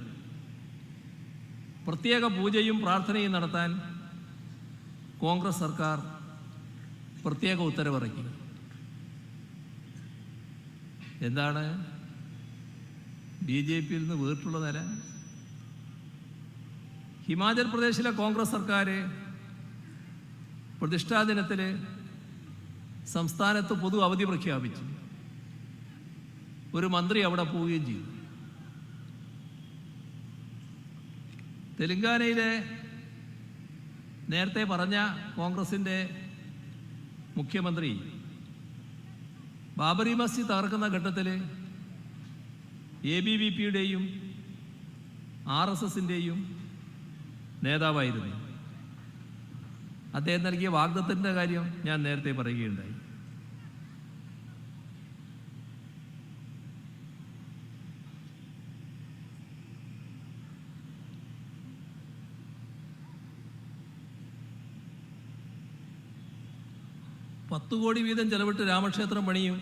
പ്രത്യേക പൂജയും പ്രാർത്ഥനയും നടത്താൻ കോൺഗ്രസ് സർക്കാർ പ്രത്യേക ഉത്തരവിറക്കി. എന്താണ് BJPയിൽ നിന്ന് വേറിട്ടുള്ള നില? ഹിമാചൽ പ്രദേശിലെ കോൺഗ്രസ് സർക്കാർ പ്രതിഷ്ഠാ ദിനത്തിൽ സംസ്ഥാനത്ത് പൊതു അവധി പ്രഖ്യാപിച്ചു. ഒരു മന്ത്രി അവിടെ പോവുകയും ചെയ്തു. തെലുങ്കാനയിലെ നേരത്തെ പറഞ്ഞ കോൺഗ്രസിൻ്റെ മുഖ്യമന്ത്രി ബാബറി മസ്ജിദ് തകർക്കുന്ന ഘട്ടത്തിൽ ABVPയുടെയും RSSൻ്റെയും നേതാവായിരുന്നു. അദ്ദേഹം നൽകിയ വാഗ്ദത്തത്തിൻ്റെ കാര്യം ഞാൻ നേരത്തെ പറയുകയുണ്ടായി. $10 കോടി വീതം ചെലവിട്ട് രാമക്ഷേത്രം പണിയും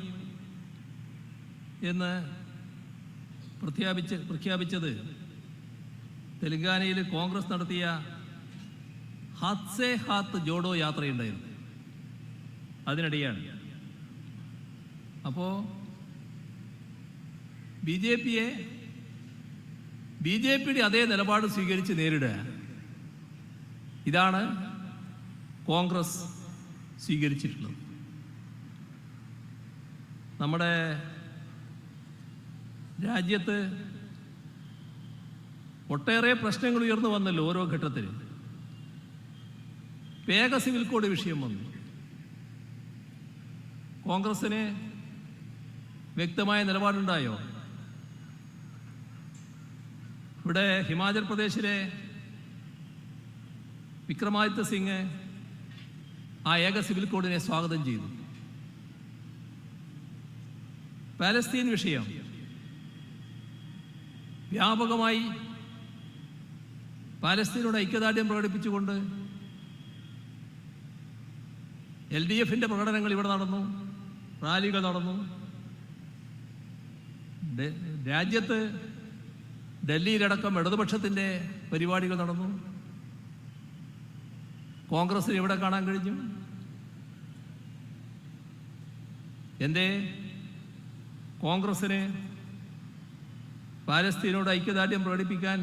എന്ന് പ്രഖ്യാപിച്ചത് തെലങ്കാനയിൽ കോൺഗ്രസ് നടത്തിയ ഹാത്ത് സേ ഹാത്ത് ജോഡോ യാത്രയുണ്ടായിരുന്നു. അതിനിടെയാണ്. അപ്പോൾ BJPയുടെ അതേ നിലപാട് സ്വീകരിച്ച് നേരിടുക, ഇതാണ് കോൺഗ്രസ് സ്വീകരിച്ചിട്ടുള്ളത്. നമ്മുടെ രാജ്യത്ത് ഒട്ടേറെ പ്രശ്നങ്ങൾ ഉയർന്നു വന്നല്ലോ ഓരോ ഘട്ടത്തിൽ. പേഗ സിവിൽ കോഡ് വിഷയം വന്നു. കോൺഗ്രസ്സിന് വ്യക്തമായ നിലപാടുണ്ടായോ? ഇവിടെ ഹിമാചൽ പ്രദേശിലെ വിക്രമാദിത്യ സിംഗ് ആ ഏക സിവിൽ കോഡിനെ സ്വാഗതം ചെയ്തു. പാലസ്തീൻ വിഷയം വ്യാപകമായി പാലസ്തീനോട് ഐക്യദാർഢ്യം പ്രകടിപ്പിച്ചുകൊണ്ട് LDFിൻ്റെ പ്രകടനങ്ങൾ ഇവിടെ നടന്നു, റാലികൾ നടന്നു. രാജ്യത്ത് ഡൽഹിയിലടക്കം ഇടതുപക്ഷത്തിൻ്റെ പരിപാടികൾ നടന്നു. കോൺഗ്രസിന് എവിടെ കാണാൻ കഴിഞ്ഞു? എന്തേ കോൺഗ്രസിന് പാലസ്തീനോട് ഐക്യദാർഢ്യം പ്രകടിപ്പിക്കാൻ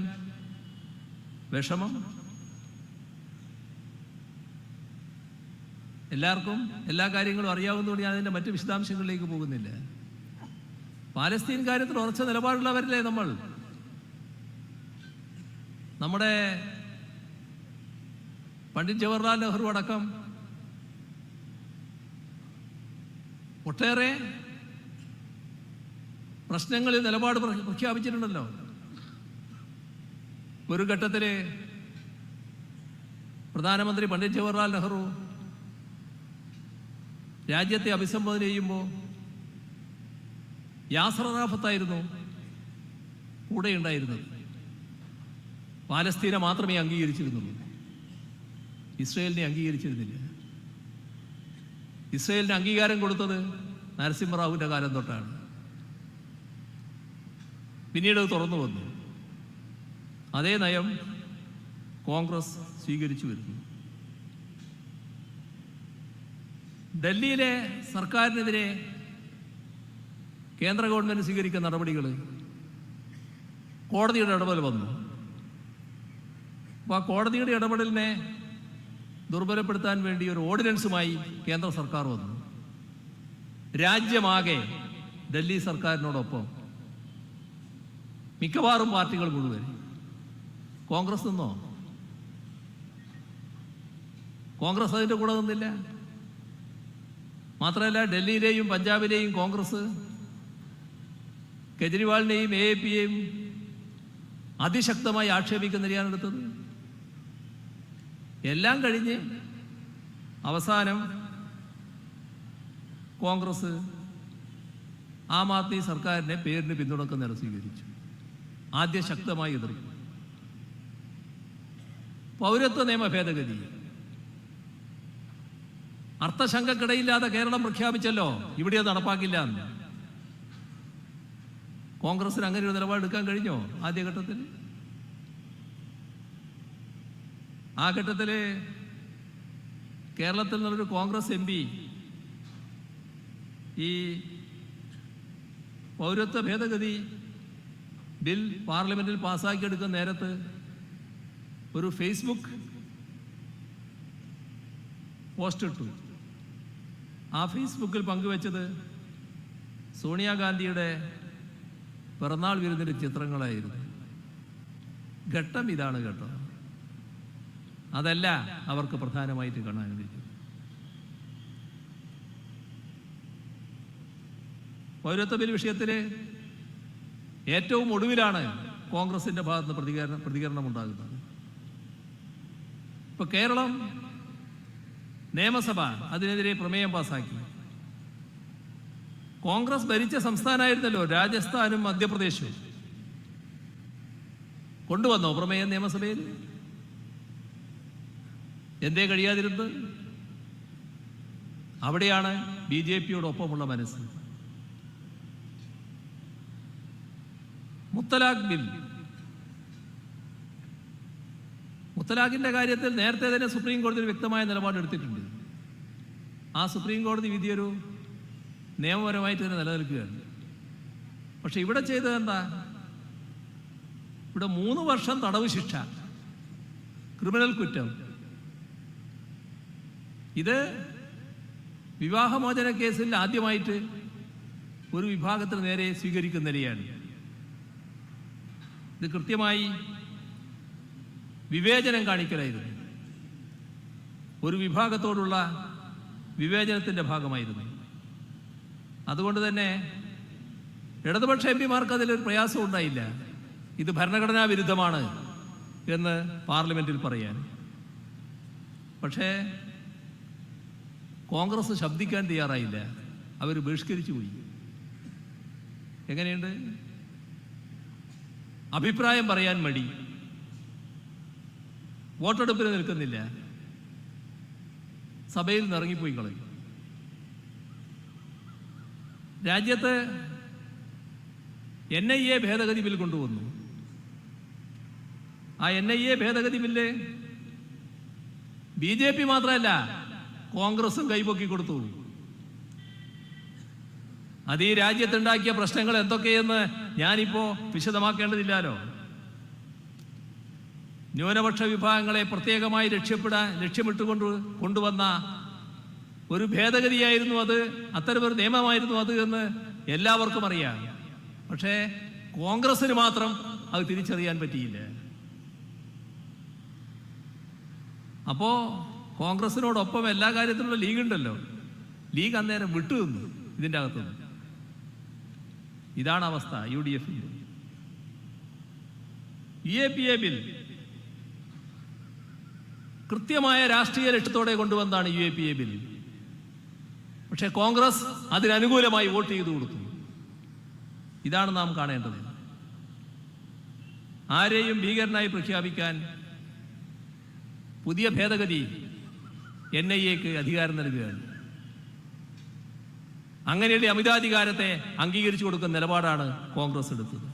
വിഷമം? എല്ലാവർക്കും എല്ലാ കാര്യങ്ങളും അറിയാവുന്നതുകൊണ്ട് ഞാൻ അതിൻ്റെ മറ്റ് വിശദാംശങ്ങളിലേക്ക് പോകുന്നില്ല. പാലസ്തീൻ കാര്യത്തിൽ ഉറച്ച നിലപാടുള്ളവരല്ലേ നമ്മൾ. നമ്മുടെ പണ്ഡിറ്റ് ജവഹർലാൽ നെഹ്റു അടക്കം ഒട്ടേറെ പ്രശ്നങ്ങളിൽ നിലപാട് പ്രഖ്യാപിച്ചിട്ടുണ്ടല്ലോ. ഒരു ഘട്ടത്തിൽ പ്രധാനമന്ത്രി പണ്ഡിറ്റ് ജവഹർലാൽ നെഹ്റു രാജ്യത്തെ അഭിസംബോധന ചെയ്യുമ്പോൾ യാസർ അറാഫത്തായിരുന്നു കൂടെയുണ്ടായിരുന്നത്. പാലസ്തീനെ മാത്രമേ അംഗീകരിച്ചിരുന്നുള്ളൂ, ഇസ്രയേലിനെ അംഗീകരിച്ചിരുന്നില്ല. ഇസ്രയേലിന് അംഗീകാരം കൊടുത്തത് നരസിംഹറാവുവിൻ്റെ കാലം തൊട്ടാണ്. പിന്നീട് തുറന്നു വന്നു. അതേ നയം കോൺഗ്രസ് സ്വീകരിച്ചു വരുന്നു. ഡൽഹിയിലെ സർക്കാരിനെതിരെ കേന്ദ്ര ഗവൺമെൻറ് സ്വീകരിക്കുന്ന നടപടികൾ കോടതിയുടെ ഇടപെടൽ വന്നു. അപ്പോൾ ആ കോടതിയുടെ ഇടപെടലിനെ ദുർബലപ്പെടുത്താൻ വേണ്ടി ഒരു ഓർഡിനൻസുമായി കേന്ദ്ര സർക്കാർ വന്നു. രാജ്യമാകെ ഡൽഹി സർക്കാരിനോടൊപ്പം മിക്കവാറും പാർട്ടികൾ മുഴുവൻ. കോൺഗ്രസ് നിന്നോ? കോൺഗ്രസ് അതിൻ്റെ കൂടെ നിന്നില്ല. മാത്രമല്ല, ഡൽഹിയിലെയും പഞ്ചാബിലെയും കോൺഗ്രസ് കെജ്രിവാളിനെയും AAPയെയും അതിശക്തമായി ആക്ഷേപിക്കുന്ന നിലയാണെടുത്തത്. എല്ലാം കഴിഞ്ഞ് അവസാനം കോൺഗ്രസ് ആം ആദ്മി സർക്കാരിനെ പേരിന് പിന്തുണക്കുന്ന നില സ്വീകരിച്ചു. ആദ്യം ശക്തമായി എതിർക്കും. പൗരത്വ നിയമ ഭേദഗതി അർത്ഥശങ്കക്കിടയില്ലാതെ കേരളം പ്രഖ്യാപിച്ചല്ലോ, ഇവിടെ അത് നടപ്പാക്കില്ല എന്ന്. കോൺഗ്രസിന് അങ്ങനെ ഒരു നിലപാടെടുക്കാൻ കഴിഞ്ഞോ ആദ്യഘട്ടത്തിൽ? ആ ഘട്ടത്തിൽ കേരളത്തിൽ നിന്നൊരു കോൺഗ്രസ് MP ഈ പൗരത്വ ഭേദഗതി ബിൽ പാർലമെന്റിൽ പാസ്സാക്കിയെടുക്കുന്ന നേരത്ത് ഒരു ഫേസ്ബുക്ക് പോസ്റ്റ് ഇട്ടു. ആ ഫേസ്ബുക്കിൽ പങ്കുവെച്ചത് സോണിയാഗാന്ധിയുടെ പിറന്നാൾ വിരുന്നിൻ്റെ ചിത്രങ്ങളായിരുന്നു. ഘട്ടം ഇതാണ് കേട്ടോ. അതല്ല അവർക്ക് പ്രധാനമായിട്ട് കാണാൻ കഴിയും. പൗരത്വ ബിൽ വിഷയത്തിൽ ഏറ്റവും ഒടുവിലാണ് കോൺഗ്രസിൻ്റെ ഭാഗത്തുനിന്ന് പ്രതികരണം ഉണ്ടാകുന്നത്. ഇപ്പൊ കേരളം നിയമസഭ അതിനെതിരെ പ്രമേയം പാസാക്കി. കോൺഗ്രസ് ഭരിച്ച സംസ്ഥാനമായിരുന്നല്ലോ രാജസ്ഥാനും മധ്യപ്രദേശും. കൊണ്ടുവന്നോ പ്രമേയം നിയമസഭയിൽ? എന്തേ കഴിയാതിരുന്നത്? അവിടെയാണ് BJPയോടൊപ്പമുള്ള മനസ്സ്. മുത്തലാഖ് ബിൽ, മുത്തലാഖിന്റെ കാര്യത്തിൽ നേരത്തെ തന്നെ സുപ്രീം കോടതി വ്യക്തമായ നിലപാടെടുത്തിട്ടുണ്ട്. ആ സുപ്രീം കോടതി വിധിയൊരു നിയമപരമായിട്ട് തന്നെ നിലനിൽക്കുകയാണ്. പക്ഷെ ഇവിടെ ചെയ്തത് എന്താ? ഇവിടെ 3 വർഷം തടവ് ശിക്ഷ, ക്രിമിനൽ കുറ്റം. ഇത് വിവാഹമോചന കേസിൽ ആദ്യമായിട്ട് ഒരു വിഭാഗത്തിന് നേരെ സ്വീകരിക്കുന്ന നിലയാണ്. ഇത് കൃത്യമായി വിവേചനം കാണിക്കലായിരുന്നു. ഒരു വിഭാഗത്തോടുള്ള വിവേചനത്തിൻ്റെ ഭാഗമായിരുന്നു. അതുകൊണ്ട് തന്നെ ഇടതുപക്ഷ എം പിമാർക്ക് അതിലൊരു പ്രയാസം ഉണ്ടായില്ല. ഇത് ഭരണഘടനാ വിരുദ്ധമാണ് എന്ന് പാർലമെന്റിൽ പറയാൻ. പക്ഷേ കോൺഗ്രസ് ശബ്ദിക്കാൻ തയ്യാറായില്ല. അവർ ബഹിഷ്കരിച്ചു പോയി. എങ്ങനെയുണ്ട്? അഭിപ്രായം പറയാൻ മടി, വോട്ടെടുപ്പിന് നിൽക്കുന്നില്ല, സഭയിൽ നിന്ന് ഇറങ്ങിപ്പോയി കളയും. രാജ്യത്ത് NIA ഭേദഗതി ബിൽ കൊണ്ടുവന്നു. ആ NIA ഭേദഗതി ബില്ല് BJP മാത്രമല്ല, കോൺഗ്രസും കൈപൊക്കി കൊടുത്തു. അത് ഈ രാജ്യത്തുണ്ടാക്കിയ പ്രശ്നങ്ങൾ എന്തൊക്കെയെന്ന് ഞാനിപ്പോ വിശദമാക്കേണ്ടതില്ലല്ലോ. ന്യൂനപക്ഷ വിഭാഗങ്ങളെ പ്രത്യേകമായി ലക്ഷ്യമിട്ടുകൊണ്ട് കൊണ്ടുവന്ന ഒരു ഭേദഗതിയായിരുന്നു അത്, അത്തരമൊരു നിയമമായിരുന്നു അത് എന്ന് എല്ലാവർക്കും അറിയാം. പക്ഷേ കോൺഗ്രസിന് മാത്രം അത് തിരിച്ചറിയാൻ പറ്റിയില്ല. അപ്പോ കോൺഗ്രസിനോടൊപ്പം എല്ലാ കാര്യത്തിലുള്ള ലീഗ് ഉണ്ടല്ലോ, ലീഗ് അന്നേരം വിട്ടുനിന്നു ഇതിൻ്റെ അകത്തുനിന്ന്. ഇതാണ് അവസ്ഥ UDFിൻ്റെ. UAPA ബിൽ കൃത്യമായ രാഷ്ട്രീയ ലക്ഷ്യത്തോടെ കൊണ്ടുവന്നതാണ് UAPA ബിൽ. പക്ഷെ കോൺഗ്രസ് അതിനനുകൂലമായി വോട്ട് ചെയ്തു കൊടുത്തു. ഇതാണ് നാം കാണേണ്ടത്. ആരെയും ഭീകരനായി പ്രഖ്യാപിക്കാൻ പുതിയ ഭേദഗതി NIAക്ക് അധികാരം നൽകുകയാണ്. അങ്ങനെയുള്ള അമിതാധികാരത്തെ അംഗീകരിച്ചു കൊടുക്കുന്ന നിലപാടാണ് കോൺഗ്രസ് എടുത്തത്.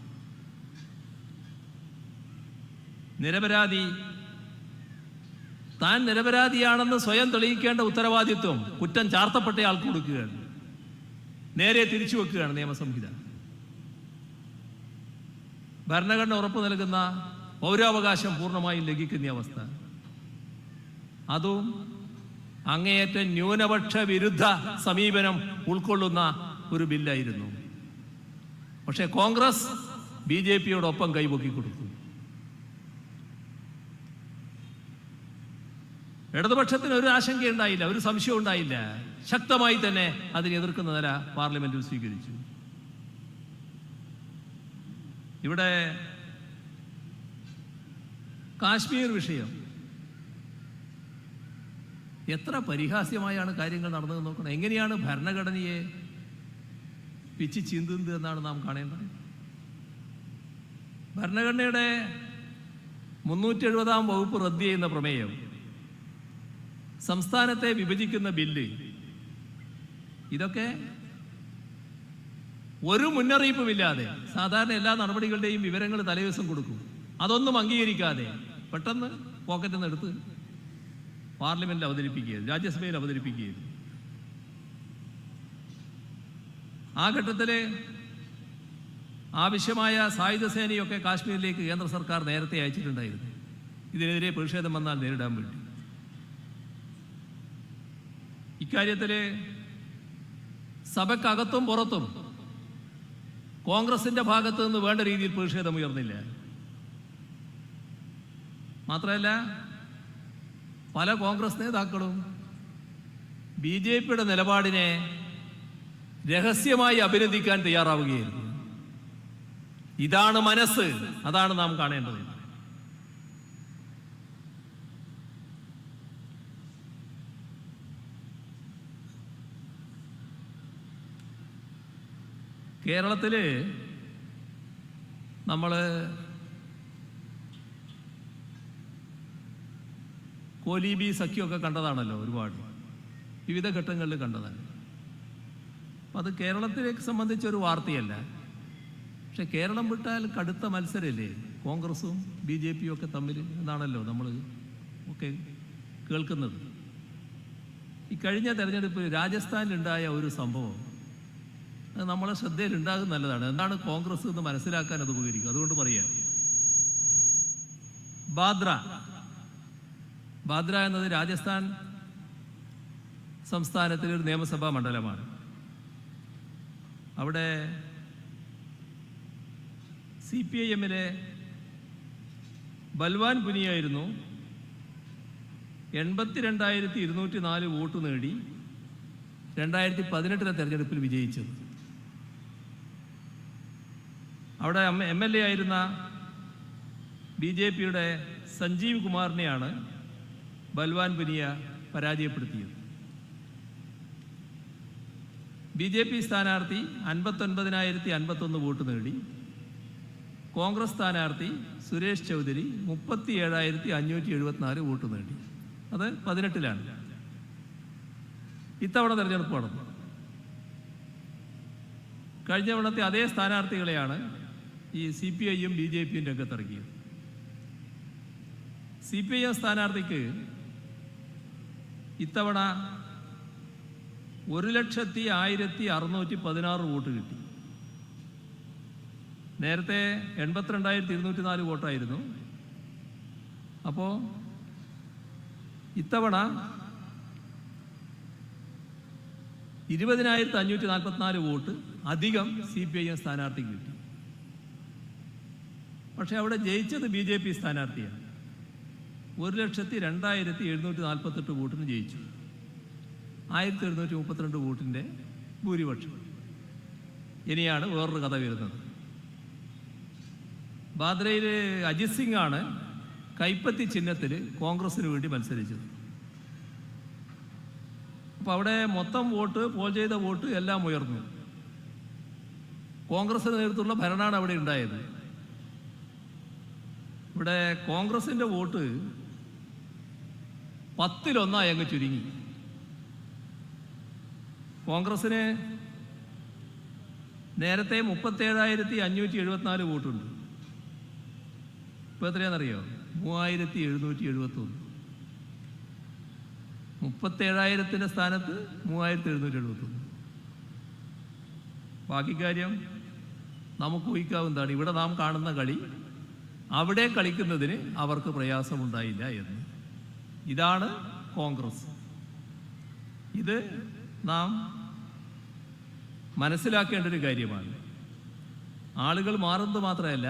താൻ നിരപരാധിയാണെന്ന് സ്വയം തെളിയിക്കേണ്ട ഉത്തരവാദിത്വം കുറ്റം ചാർത്തപ്പെട്ടയാൾക്ക് കൊടുക്കുകയാണ്. നേരെ തിരിച്ചു വെക്കുകയാണ് നിയമസംഹിത. ഭരണഘടന ഉറപ്പു നൽകുന്ന പൗരാവകാശം പൂർണ്ണമായും ലംഘിക്കുന്ന അവസ്ഥ. അതും അങ്ങേയറ്റം ന്യൂനപക്ഷ വിരുദ്ധ സമീപനം ഉൾക്കൊള്ളുന്ന ഒരു ബില്ലായിരുന്നു. പക്ഷെ കോൺഗ്രസ് BJPയോടൊപ്പം കൈപൊക്കി കൊടുത്തു. ഇടതുപക്ഷത്തിന് ഒരു ആശങ്കയുണ്ടായില്ല, ഒരു സംശയം ഉണ്ടായില്ല. ശക്തമായി തന്നെ അതിനെ എതിർക്കുന്ന നില പാർലമെന്റിൽ സ്വീകരിച്ചു. ഇവിടെ കാശ്മീർ വിഷയം എത്ര പരിഹാസ്യമായാണ് കാര്യങ്ങൾ നടന്നതെന്ന് നോക്കണം. എങ്ങനെയാണ് ഭരണഘടനയെ പിച്ചി ചീന്തുന്നത് എന്നാണ് നാം കാണേണ്ടത്. ഭരണഘടനയുടെ 370-ാം വകുപ്പ് റദ്ദ് ചെയ്യുന്ന പ്രമേയം, സംസ്ഥാനത്തെ വിഭജിക്കുന്ന ബില്ല്, ഇതൊക്കെ ഒരു മുന്നറിയിപ്പുമില്ലാതെ സാധാരണ എല്ലാ നടപടികളുടെയും വിവരങ്ങൾ തലേദിവസം കൊടുക്കും. അതൊന്നും അംഗീകരിക്കാതെ പെട്ടെന്ന് പോക്കറ്റിൽ നിന്ന് എടുത്ത് പാർലമെന്റിൽ അവതരിപ്പിക്കുകയായിരുന്നു, രാജ്യസഭയിൽ അവതരിപ്പിക്കുകയായിരുന്നു. ആ ഘട്ടത്തില് ആവശ്യമായ സായുധ സേനയൊക്കെ കാശ്മീരിലേക്ക് കേന്ദ്ര സർക്കാർ നേരത്തെ അയച്ചിട്ടുണ്ടായിരുന്നു, ഇതിനെതിരെ പ്രതിഷേധം വന്നാൽ നേരിടാൻ വേണ്ടി. ഇക്കാര്യത്തില് സഭക്കകത്തും പുറത്തും കോൺഗ്രസിന്റെ ഭാഗത്തു നിന്ന് വേണ്ട രീതിയിൽ പ്രതിഷേധം ഉയർന്നില്ല. മാത്രമല്ല, പല കോൺഗ്രസ് നേതാക്കളും BJPയുടെ നിലപാടിനെ രഹസ്യമായി അഭിനന്ദിക്കാൻ തയ്യാറാവുകയായിരുന്നു. ഇതാണ് മനസ്സ്, അതാണ് നാം കാണേണ്ടത്. കേരളത്തില് നമ്മൾ കോലീബി സഖ്യമൊക്കെ കണ്ടതാണല്ലോ, ഒരുപാട് വിവിധ ഘട്ടങ്ങളിൽ കണ്ടതാണ്. അപ്പം അത് കേരളത്തിലെ സംബന്ധിച്ചൊരു വാർത്തയല്ല. പക്ഷെ കേരളം വിട്ടാൽ കടുത്ത മത്സരമല്ലേ കോൺഗ്രസും BJPയും ഒക്കെ തമ്മിൽ എന്നാണല്ലോ നമ്മൾ ഒക്കെ കേൾക്കുന്നത്. ഈ കഴിഞ്ഞ തെരഞ്ഞെടുപ്പിൽ രാജസ്ഥാനിലുണ്ടായ ഒരു സംഭവം അത് നമ്മളെ ശ്രദ്ധയിൽ ഉണ്ടാകുന്ന നല്ലതാണ്. എന്താണ് കോൺഗ്രസ് എന്ന് മനസ്സിലാക്കാൻ അത് ഉപകരിക്കും. അതുകൊണ്ട് പറയാം, ബാദ്ര എന്നത് രാജസ്ഥാൻ സംസ്ഥാനത്തിലെ ഒരു നിയമസഭാ മണ്ഡലമാണ്. അവിടെ CPIMലെ ബൽവാൻ പുനിയായിരുന്നു 82,204 വോട്ട് നേടി 2018 തെരഞ്ഞെടുപ്പിൽ വിജയിച്ചത്. അവിടെ MLA ആയിരുന്ന BJPയുടെ സഞ്ജീവ് കുമാറിനെയാണ് ബൽവാൻ പുനിയ പരാജയപ്പെടുത്തിയത്. BJP സ്ഥാനാർത്ഥി 59,051 വോട്ട് നേടി. കോൺഗ്രസ് സ്ഥാനാർത്ഥി സുരേഷ് ചൗധരി 37,574 വോട്ട് നേടി. അത് 18-ലാണ്. ഇത്തവണ തെരഞ്ഞെടുപ്പ് നടന്നു. കഴിഞ്ഞ തവണത്തെ അതേ സ്ഥാനാർത്ഥികളെയാണ് ഈ CPIയും BJPയും രംഗത്തിറക്കിയത്. CPIM സ്ഥാനാർത്ഥിക്ക് ഇത്തവണ 1,01,616 വോട്ട് കിട്ടി. നേരത്തെ 82,204 വോട്ടായിരുന്നു. അപ്പോൾ ഇത്തവണ 20,544 വോട്ട് അധികം CPIM സ്ഥാനാർത്ഥിക്ക് കിട്ടി. പക്ഷെ അവിടെ ജയിച്ചത് BJP സ്ഥാനാർത്ഥിയാണ്. 1,02,748 വോട്ടിന് ജയിച്ചു. 1,732 വോട്ടിൻ്റെ ഭൂരിപക്ഷം. ഇനിയാണ് വേറൊരു കഥ വരുന്നത്. ബാദ്രയിൽ അജിത് സിംഗ് ആണ് കൈപ്പത്തി ചിഹ്നത്തിൽ കോൺഗ്രസിന് വേണ്ടി മത്സരിച്ചത്. അപ്പോൾ അവിടെ മൊത്തം വോട്ട്, പോൾ ചെയ്ത വോട്ട് എല്ലാം ഉയർന്നു. കോൺഗ്രസിന് നേതൃത്വമുള്ള ഭരണമാണ് അവിടെ ഉണ്ടായത്. ഇവിടെ കോൺഗ്രസിൻ്റെ വോട്ട് 10-1 അങ്ങ് ചുരുങ്ങി. കോൺഗ്രസിന് നേരത്തെ 37,574 വോട്ടുണ്ട്. ഇപ്പോൾ എത്രയാണെന്നറിയോ? 3,771. 37,000 സ്ഥാനത്ത് 3,771. ബാക്കി കാര്യം നമുക്ക് ഊഹിക്കാവുന്നതാണ്. ഇവിടെ നാം കാണുന്ന കളി അവിടെ കളിക്കുന്നതിന് അവർക്ക് പ്രയാസമുണ്ടായില്ല എന്ന്. ഇതാണ് കോൺഗ്രസ്. ഇത് നാം മനസ്സിലാക്കേണ്ട ഒരു കാര്യമാണ്. ആളുകൾ മാറുന്നത് മാത്രമല്ല,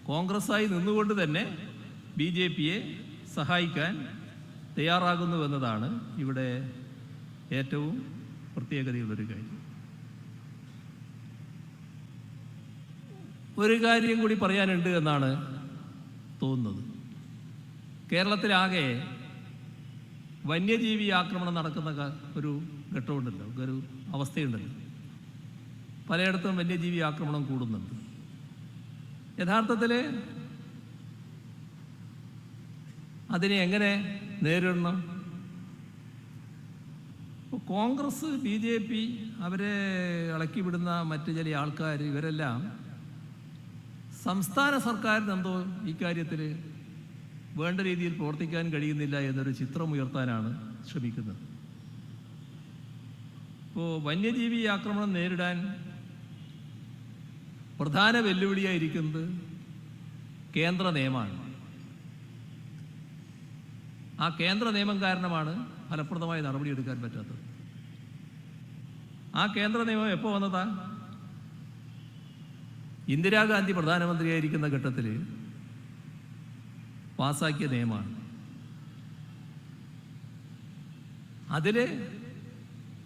കോൺഗ്രസ്സായി നിന്നുകൊണ്ട് തന്നെ BJPയെ സഹായിക്കാൻ തയ്യാറാകുന്നുവെന്നതാണ് ഇവിടെ ഏറ്റവും പ്രത്യേകതയുള്ളൊരു കാര്യം. ഒരു കാര്യം കൂടി പറയാനുണ്ട് എന്നാണ് തോന്നുന്നത്. കേരളത്തിലാകെ വന്യജീവി ആക്രമണം നടക്കുന്ന ഒരു ഘട്ടമുണ്ടല്ലോ, ഒരു അവസ്ഥയുണ്ടല്ലോ. പലയിടത്തും വന്യജീവി ആക്രമണം കൂടുന്നുണ്ട്. യഥാർത്ഥത്തിൽ അതിനെ എങ്ങനെ നേരിടണം? ഇപ്പോൾ കോൺഗ്രസ്, BJP, അവരെ ഇളക്കി വിടുന്ന മറ്റു ചില ആൾക്കാർ, ഇവരെല്ലാം സംസ്ഥാന സർക്കാരിന് എന്തോ ഇക്കാര്യത്തിൽ വേണ്ട രീതിയിൽ പ്രവർത്തിക്കാൻ കഴിയുന്നില്ല എന്നൊരു ചിത്രം ഉയർത്താനാണ് ശ്രമിക്കുന്നത്. ഇപ്പോൾ വന്യജീവി ആക്രമണം നേരിടാൻ പ്രധാന വെല്ലുവിളിയായിരിക്കുന്നത് കേന്ദ്ര നിയമമാണ്. ആ കേന്ദ്ര നിയമം കാരണമാണ് ഫലപ്രദമായ നടപടിയെടുക്കാൻ പറ്റാത്തത്. ആ കേന്ദ്ര നിയമം എപ്പോൾ വന്നതാ? ഇന്ദിരാഗാന്ധി പ്രധാനമന്ത്രിയായിരിക്കുന്ന ഘട്ടത്തിൽ പാസാക്കിയ നിയമമാണ്. അതിൽ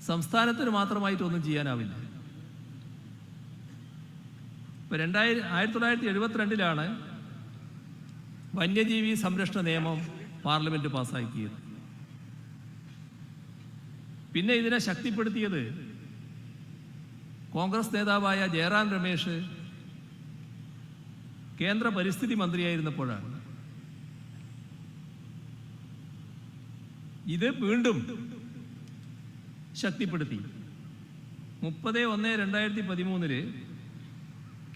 സംസ്ഥാനത്തിന് മാത്രമായിട്ടൊന്നും ചെയ്യാനാവില്ല. ഇപ്പോൾ 1972 വന്യജീവി സംരക്ഷണ നിയമം പാർലമെന്റ് പാസാക്കിയത്. പിന്നെ ഇതിനെ ശക്തിപ്പെടുത്തിയത് കോൺഗ്രസ് നേതാവായ ജയറാം രമേശ് കേന്ദ്ര പരിസ്ഥിതി മന്ത്രിയായിരുന്നപ്പോഴാണ്. ഇത് വീണ്ടും ശക്തിപ്പെടുത്തി. 30/1/2013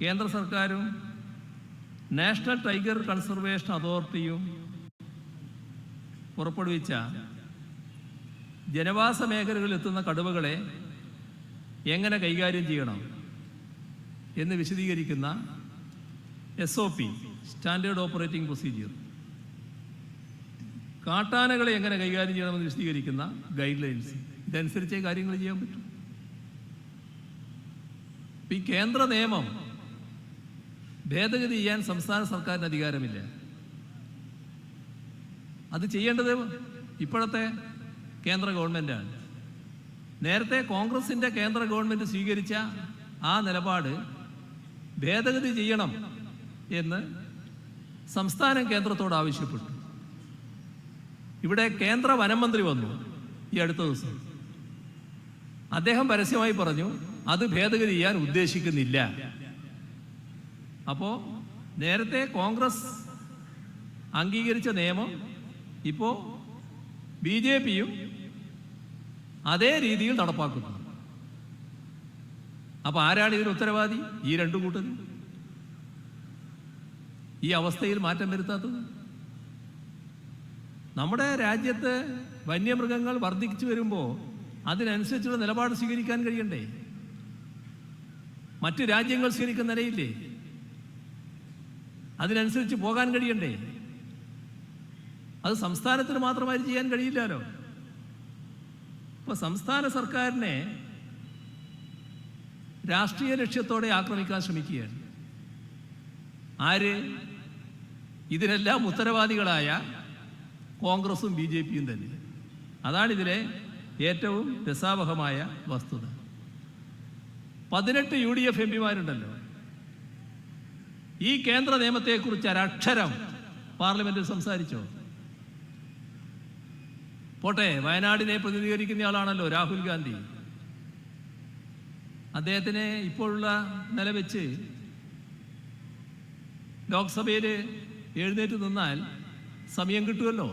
കേന്ദ്ര സർക്കാരും നാഷണൽ ടൈഗർ കൺസർവേഷൻ അതോറിറ്റിയും പുറപ്പെടുവിച്ച ജനവാസ മേഖലകളിൽ എത്തുന്ന കടുവകളെ എങ്ങനെ കൈകാര്യം ചെയ്യണം എന്ന് വിശദീകരിക്കുന്ന SOP, സ്റ്റാൻഡേർഡ് ഓപ്പറേറ്റിംഗ് പ്രൊസീജിയർ, കാട്ടാനകളെ എങ്ങനെ കൈകാര്യം ചെയ്യണമെന്ന് വിശദീകരിക്കുന്ന ഗൈഡ് ലൈൻസ്, ഇതനുസരിച്ചേ കാര്യങ്ങൾ ചെയ്യാൻ പറ്റും. ഈ കേന്ദ്ര നിയമം ഭേദഗതി ചെയ്യാൻ സംസ്ഥാന സർക്കാരിന് അധികാരമില്ല. അത് ചെയ്യേണ്ടത് ഇപ്പോഴത്തെ കേന്ദ്ര ഗവൺമെൻറ്റാണ്. നേരത്തെ കോൺഗ്രസിൻ്റെ കേന്ദ്ര ഗവൺമെൻറ് സ്വീകരിച്ച ആ നിലപാട് ഭേദഗതി ചെയ്യണം എന്ന് സംസ്ഥാനം കേന്ദ്രത്തോട് ആവശ്യപ്പെട്ടു. ഇവിടെ കേന്ദ്ര വനം മന്ത്രി വന്നു ഈ അടുത്ത ദിവസം. അദ്ദേഹം പരസ്യമായി പറഞ്ഞു അത് ഭേദഗതി ചെയ്യാൻ ഉദ്ദേശിക്കുന്നില്ല. അപ്പോൾ നേരത്തെ കോൺഗ്രസ് അംഗീകരിച്ച നിയമം ഇപ്പോൾ BJPയും അതേ രീതിയിൽ നടപ്പാക്കുന്നു. അപ്പോൾ ആരാണ് ഇതിന് ഉത്തരവാദി? ഈ രണ്ടു കൂട്ടരും. ഈ അവസ്ഥയിൽ മാറ്റം വരുത്താത്തത്. നമ്മുടെ രാജ്യത്ത് വന്യമൃഗങ്ങൾ വർദ്ധിച്ചു വരുമ്പോൾ അതിനനുസരിച്ചുള്ള നിലപാട് സ്വീകരിക്കാൻ കഴിയണ്ടേ? മറ്റ് രാജ്യങ്ങൾ സ്വീകരിക്കുന്ന നിലയില്ലേ? അതിനനുസരിച്ച് പോകാൻ കഴിയണ്ടേ? അത് സംസ്ഥാനത്തിന് മാത്രമായി ചെയ്യാൻ കഴിയില്ലല്ലോ. അപ്പോൾ സംസ്ഥാന സർക്കാരിനെ രാഷ്ട്രീയ ലക്ഷ്യത്തോടെ ആക്രമിക്കാൻ ശ്രമിക്കുകയാണ്. ആര്? ഇതിനെല്ലാം ഉത്തരവാദികളായ കോൺഗ്രസും BJPയും തന്നെ. അതാണിതിലെ ഏറ്റവും രസാവഹമായ വസ്തുത. 18 UDF MPമാരുണ്ടല്ലോ. ഈ കേന്ദ്ര നിയമത്തെക്കുറിച്ച് ഒരക്ഷരം പാർലമെന്റിൽ സംസാരിച്ചോ? പോട്ടെ, വയനാടിനെ പ്രതിനിധീകരിക്കുന്ന ആളാണല്ലോ രാഹുൽ ഗാന്ധി. അദ്ദേഹത്തിന് ഇപ്പോഴുള്ള നില വെച്ച് ലോക്സഭയിൽ എഴുന്നേറ്റ് നിന്നാൽ സമയം കിട്ടുമല്ലോ.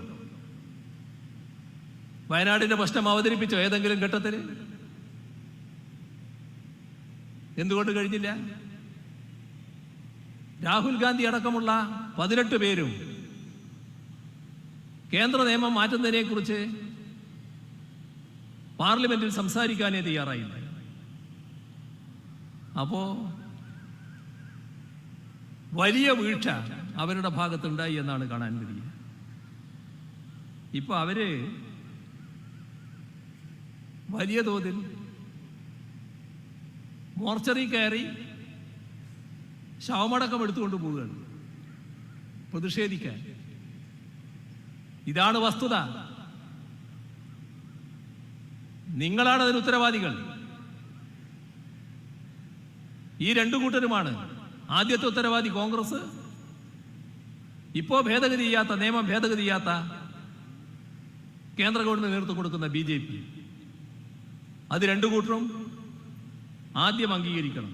വയനാടിന്റെ പ്രശ്നം അവതരിപ്പിച്ചോ ഏതെങ്കിലും ഘട്ടത്തിൽ? എന്തുകൊണ്ട് കഴിഞ്ഞില്ല? രാഹുൽ ഗാന്ധി അടക്കമുള്ള 18 പേരും കേന്ദ്ര നിയമം മാറ്റുന്നതിനെ കുറിച്ച് പാർലമെന്റിൽ സംസാരിക്കാനേ തയ്യാറായില്ല. അപ്പോ വലിയ വീഴ്ച അവരുടെ ഭാഗത്തുണ്ടായി എന്നാണ് കാണാൻ കഴിയുക. ഇപ്പൊ അവര് വലിയ തോതിൽ മോർച്ചറി കയറി ശവമടക്കം എടുത്തുകൊണ്ട് പോവുകയാണ് പ്രതിഷേധിക്കാൻ. ഇതാണ് വസ്തുത. നിങ്ങളാണ് അതിന് ഉത്തരവാദികൾ. ഈ രണ്ടു കൂട്ടരുമാണ്. ആദ്യത്തെ ഉത്തരവാദി കോൺഗ്രസ്, ഇപ്പോ ഭേദഗതി ചെയ്യാത്ത നിയമം ഭേദഗതി ചെയ്യാത്ത കേന്ദ്ര ഗവൺമെന്റ് നേതൃത്വം കൊടുക്കുന്ന BJP. അത് രണ്ടു കൂട്ടരും ആദ്യം അംഗീകരിക്കണം.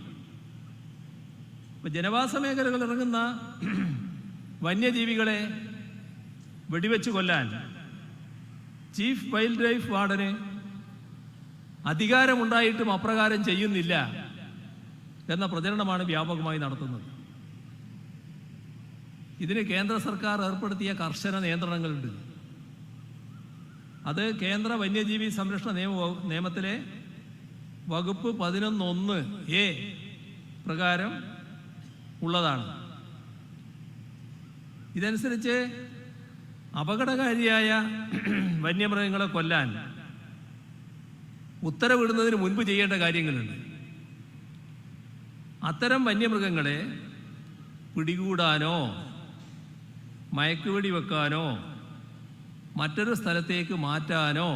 ഇപ്പൊ ജനവാസ മേഖലകൾ ഇറങ്ങുന്ന വന്യജീവികളെ വെടിവെച്ച് കൊല്ലാൻ ചീഫ് വൈൽഡ് ലൈഫ് വാർഡന് അധികാരമുണ്ടായിട്ടും അപ്രകാരം ചെയ്യുന്നില്ല എന്ന പ്രചരണമാണ് വ്യാപകമായി നടത്തുന്നത്. ഇതിന് കേന്ദ്ര സർക്കാർ ഏർപ്പെടുത്തിയ കർശന നിയന്ത്രണങ്ങളുണ്ട്. അത് കേന്ദ്ര വന്യജീവി സംരക്ഷണ നിയമത്തിലെ വകുപ്പ് 11(1)(a) പ്രകാരം ഉള്ളതാണ്. ഇതനുസരിച്ച് അപകടകാരിയായ വന്യമൃഗങ്ങളെ കൊല്ലാൻ ഉത്തരവിടുന്നതിന് മുൻപ് ചെയ്യേണ്ട കാര്യങ്ങളുണ്ട്. അത്തരം വന്യമൃഗങ്ങളെ പിടികൂടാനോ മയക്കുവെടി വെക്കാനോ മറ്റൊരു സ്ഥലത്തേക്ക് മാറ്റാനോ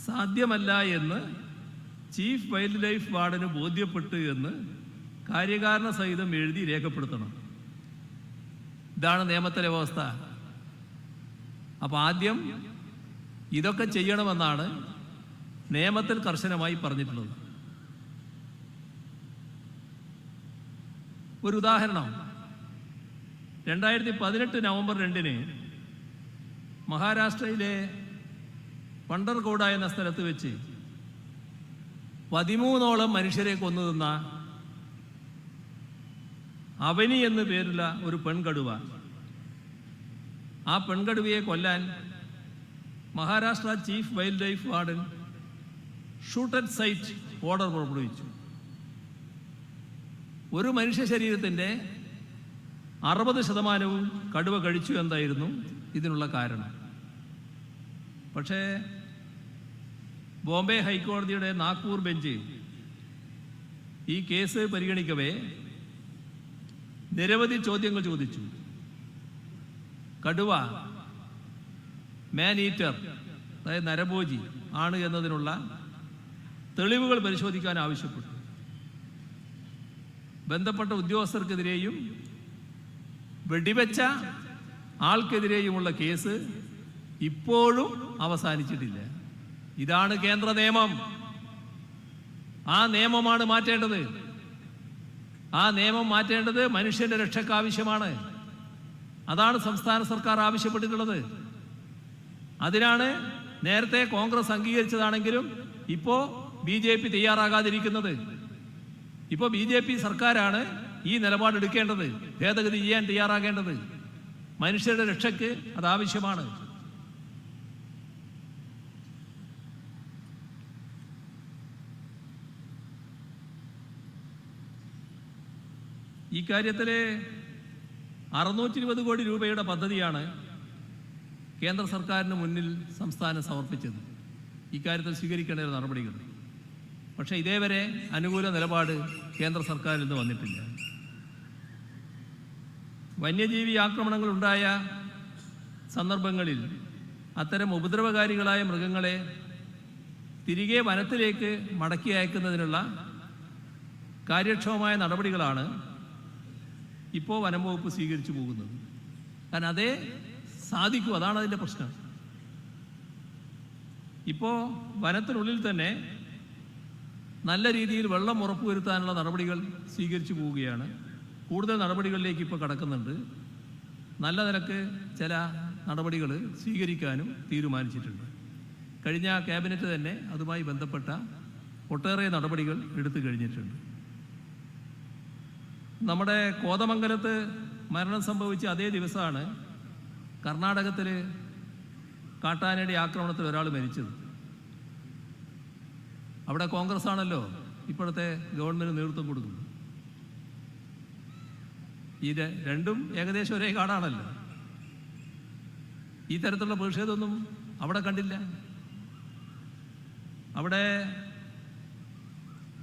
സാധ്യമല്ല എന്ന് ചീഫ് വൈൽഡ് ലൈഫ് വാർഡന് ബോധ്യപ്പെട്ടു എന്ന് കാര്യകാരണ സഹിതം എഴുതി രേഖപ്പെടുത്തണം. ഇതാണ് നിയമത്തിലെ വ്യവസ്ഥ. അപ്പോൾ ആദ്യം ഇതൊക്കെ ചെയ്യണമെന്നാണ് നിയമത്തിൽ കർശനമായി പറഞ്ഞിട്ടുള്ളത്. ഒരു ഉദാഹരണം, 2018 നവംബർ 2-ന് മഹാരാഷ്ട്രയിലെ പണ്ടർകോട എന്ന സ്ഥലത്ത് വെച്ച് 13ഓളം മനുഷ്യരെ കൊന്നു തിന്ന അവനി എന്നു പേരുള്ള ഒരു പെൺകടുവ, ആ പെൺകടുവയെ കൊല്ലാൻ Maharashtra chief wildlife warden shoot at sight order പുറപ്പെടുവിച്ചു. ഒരു മനുഷ്യ ശരീരത്തിൻ്റെ 60% കടുവ കഴിച്ചു എന്തായിരുന്നു ഇതിനുള്ള കാരണം. പക്ഷേ ബോംബെ ഹൈക്കോടതിയുടെ നാഗ്പൂർ ബെഞ്ച് ഈ കേസ് പരിഗണിക്കവേ നിരവധി ചോദ്യങ്ങൾ ചോദിച്ചു. കടുവ മാൻ ഈറ്റർ, അതായത് നരഭോജി ആണ് എന്നതിനുള്ള തെളിവുകൾ പരിശോധിക്കാൻ ആവശ്യപ്പെട്ടു. ബന്ധപ്പെട്ട ഉദ്യോഗസ്ഥർക്കെതിരെയും വെടിവെച്ച ആൾക്കെതിരെയുമുള്ള കേസ് ഇപ്പോഴും അവസാനിച്ചിട്ടില്ല. ഇതാണ് കേന്ദ്ര നിയമം. ആ നിയമമാണ് മാറ്റേണ്ടത്. ആ നിയമം മാറ്റേണ്ടത് മനുഷ്യന്റെ രക്ഷയ്ക്ക് ആവശ്യമാണ്. അതാണ് സംസ്ഥാന സർക്കാർ ആവശ്യപ്പെട്ടിട്ടുള്ളത്. അതിനാണ് നേരത്തെ കോൺഗ്രസ് അംഗീകരിച്ചതാണെങ്കിലും ഇപ്പോൾ BJP തയ്യാറാകാതിരിക്കുന്നത്. ഇപ്പോൾ BJP സർക്കാരാണ് ഈ നിലപാടെടുക്കേണ്ടത്, ഭേദഗതി ചെയ്യാൻ തയ്യാറാകേണ്ടത്. മനുഷ്യരുടെ രക്ഷയ്ക്ക് അത് ആവശ്യമാണ്. ഈ കാര്യത്തിൽ 620 കോടി രൂപയുടെ പദ്ധതിയാണ് കേന്ദ്ര സർക്കാരിന് മുന്നിൽ സംസ്ഥാനം സമർപ്പിച്ചത്. ഇക്കാര്യത്തിൽ സ്വീകരിക്കേണ്ട നടപടികൾ. പക്ഷേ ഇതേവരെ അനുകൂല നിലപാട് കേന്ദ്ര സർക്കാരിൽ നിന്ന് വന്നിട്ടില്ല. വന്യജീവി ആക്രമണങ്ങൾ ഉണ്ടായ സന്ദർഭങ്ങളിൽ അത്തരം ഉപദ്രവകാരികളായ മൃഗങ്ങളെ തിരികെ വനത്തിലേക്ക് മടക്കി അയക്കുന്നതിനുള്ള കാര്യക്ഷമമായ നടപടികളാണ് ഇപ്പോൾ വനം വകുപ്പ് സ്വീകരിച്ചു പോകുന്നത്. കാരണം അതേ സാധിക്കൂ, അതാണ് അതിൻ്റെ പ്രശ്നം. ഇപ്പോൾ വനത്തിനുള്ളിൽ തന്നെ നല്ല രീതിയിൽ വെള്ളം ഉറപ്പുവരുത്താനുള്ള നടപടികൾ സ്വീകരിച്ചു പോവുകയാണ്. കൂടുതൽ നടപടികളിലേക്ക് ഇപ്പോൾ കടക്കുന്നുണ്ട്. നല്ല നിലക്ക് ചില നടപടികൾ സ്വീകരിക്കാനും തീരുമാനിച്ചിട്ടുണ്ട്. കഴിഞ്ഞ ക്യാബിനറ്റ് തന്നെ അതുമായി ബന്ധപ്പെട്ട ഒട്ടേറെ നടപടികൾ എടുത്തു കഴിഞ്ഞിട്ടുണ്ട്. നമ്മുടെ കോതമംഗലത്ത് മരണം സംഭവിച്ച അതേ ദിവസമാണ് കർണാടകത്തിൽ കാട്ടാനയുടെ ആക്രമണത്തിൽ ഒരാൾ മരിച്ചത്. അവിടെ കോൺഗ്രസ് ആണല്ലോ ഇപ്പോഴത്തെ ഗവൺമെൻറ് നേതൃത്വം കൊടുക്കുന്നത്. ഇത് രണ്ടും ഏകദേശം ഒരേ കാടാണല്ലോ. ഈ തരത്തിലുള്ള പ്രതിഷേധമൊന്നും അവിടെ കണ്ടില്ല. അവിടെ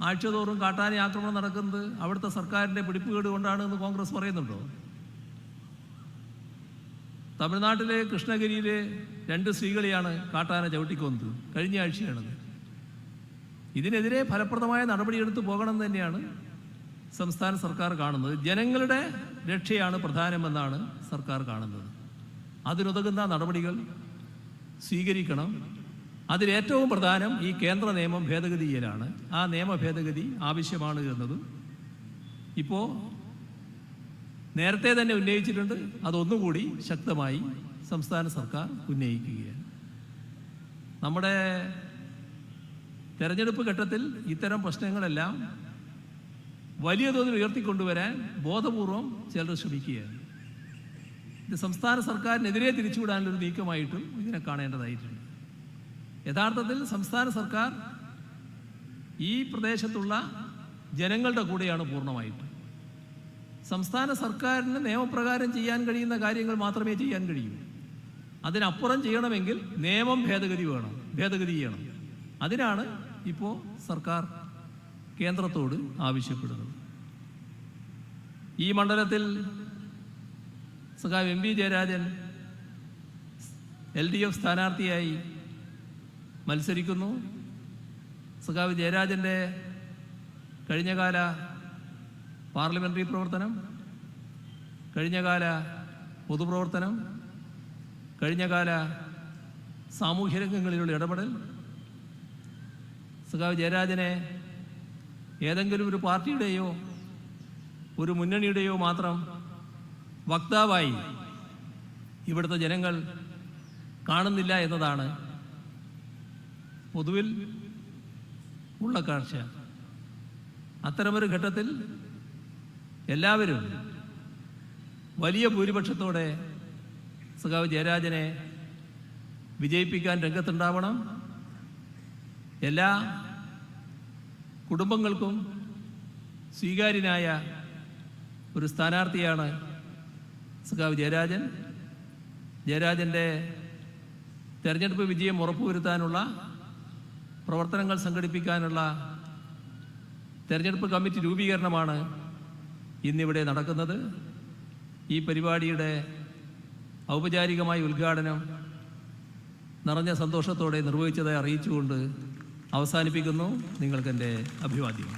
ആഴ്ചതോറും കാട്ടാന ആക്രമണം നടക്കുന്നത് അവിടുത്തെ സർക്കാരിൻ്റെ പിടിപ്പുകേട് കൊണ്ടാണെന്ന് കോൺഗ്രസ് പറയുന്നുണ്ടോ? തമിഴ്നാട്ടിലെ കൃഷ്ണഗിരിയിൽ 2 സ്ത്രീകളെയാണ് കാട്ടാന ചവിട്ടിക്കൊന്നത്. കഴിഞ്ഞ ആഴ്ചയാണത്. ഇതിനെതിരെ ഫലപ്രദമായ നടപടിയെടുത്ത് പോകണം തന്നെയാണ് സംസ്ഥാന സർക്കാർ കാണുന്നത്. ജനങ്ങളുടെ രക്ഷയാണ് പ്രധാനമെന്നാണ് സർക്കാർ കാണുന്നത്. അതിനുതകുന്ന നടപടികൾ സ്വീകരിക്കണം. അതിലേറ്റവും പ്രധാനം ഈ കേന്ദ്ര നിയമം ഭേദഗതി ചെയ്യലാണ്. ആ നിയമ ഭേദഗതി ആവശ്യമാണ് എന്നതും ഇപ്പോൾ നേരത്തെ തന്നെ ഉന്നയിച്ചിട്ടുണ്ട്. അതൊന്നുകൂടി ശക്തമായി സംസ്ഥാന സർക്കാർ ഉന്നയിക്കുകയാണ്. നമ്മുടെ തെരഞ്ഞെടുപ്പ് ഘട്ടത്തിൽ ഇത്തരം പ്രശ്നങ്ങളെല്ലാം വലിയ തോതിൽ ഉയർത്തിക്കൊണ്ടുവരാൻ ബോധപൂർവം ചിലർ ശ്രമിക്കുകയാണ്. ഇത് സംസ്ഥാന സർക്കാരിനെതിരെ തിരിച്ചുവിടാനുള്ളൊരു നീക്കമായിട്ടും ഇതിനെ കാണേണ്ടതായിട്ടുണ്ട്. യഥാർത്ഥത്തിൽ സംസ്ഥാന സർക്കാർ ഈ പ്രദേശത്തുള്ള ജനങ്ങളുടെ കൂടെയാണ് പൂർണ്ണമായിട്ടും. സംസ്ഥാന സർക്കാരിന് നിയമപ്രകാരം ചെയ്യാൻ കഴിയുന്ന കാര്യങ്ങൾ മാത്രമേ ചെയ്യാൻ കഴിയൂ. അതിനപ്പുറം ചെയ്യണമെങ്കിൽ നിയമം ഭേദഗതി ചെയ്യണം. അതിനാണ് ഇപ്പോൾ സർക്കാർ കേന്ദ്രത്തോട് ആവശ്യപ്പെടുന്നത്. ഈ മണ്ഡലത്തിൽ സഖാവ് MV ജയരാജൻ LDF സ്ഥാനാർത്ഥിയായി മത്സരിക്കുന്നു. സഖാവ് ജയരാജൻ്റെ കഴിഞ്ഞകാല പാർലമെൻ്ററി പ്രവർത്തനം, കഴിഞ്ഞകാല പൊതുപ്രവർത്തനം, കഴിഞ്ഞകാല സാമൂഹ്യ രംഗങ്ങളിലുള്ള ഇടപെടൽ സഖാവ് ജയരാജനെ ഏതെങ്കിലും ഒരു പാർട്ടിയുടെയോ ഒരു മുന്നണിയുടെയോ മാത്രം വക്താവായി ഇവിടുത്തെ ജനങ്ങൾ കാണുന്നില്ല എന്നതാണ് പൊതുവിൽ ഉള്ള കാഴ്ച. അത്തരമൊരു ഘട്ടത്തിൽ എല്ലാവരും വലിയ ഭൂരിപക്ഷത്തോടെ സഖാവ് ജയരാജനെ വിജയിപ്പിക്കാൻ രംഗത്തുണ്ടാവണം. എല്ലാ കുടുംബങ്ങൾക്കും സ്വീകാര്യനായ ഒരു സ്ഥാനാർത്ഥിയാണ് സഖാവ് ജയരാജൻ. ജയരാജൻ്റെ തെരഞ്ഞെടുപ്പ് വിജയം ഉറപ്പുവരുത്താനുള്ള പ്രവർത്തനങ്ങൾ സംഘടിപ്പിക്കാനുള്ള തെരഞ്ഞെടുപ്പ് കമ്മിറ്റി രൂപീകരണമാണ് ഇന്നിവിടെ നടക്കുന്നത്. ഈ പരിപാടിയുടെ ഔപചാരികമായ ഉദ്ഘാടനം നിറഞ്ഞ സന്തോഷത്തോടെ നിർവഹിച്ചതായി അറിയിച്ചുകൊണ്ട് അവസാനിപ്പിക്കുന്നു. നിങ്ങൾക്കെൻ്റെ അഭിവാദ്യം.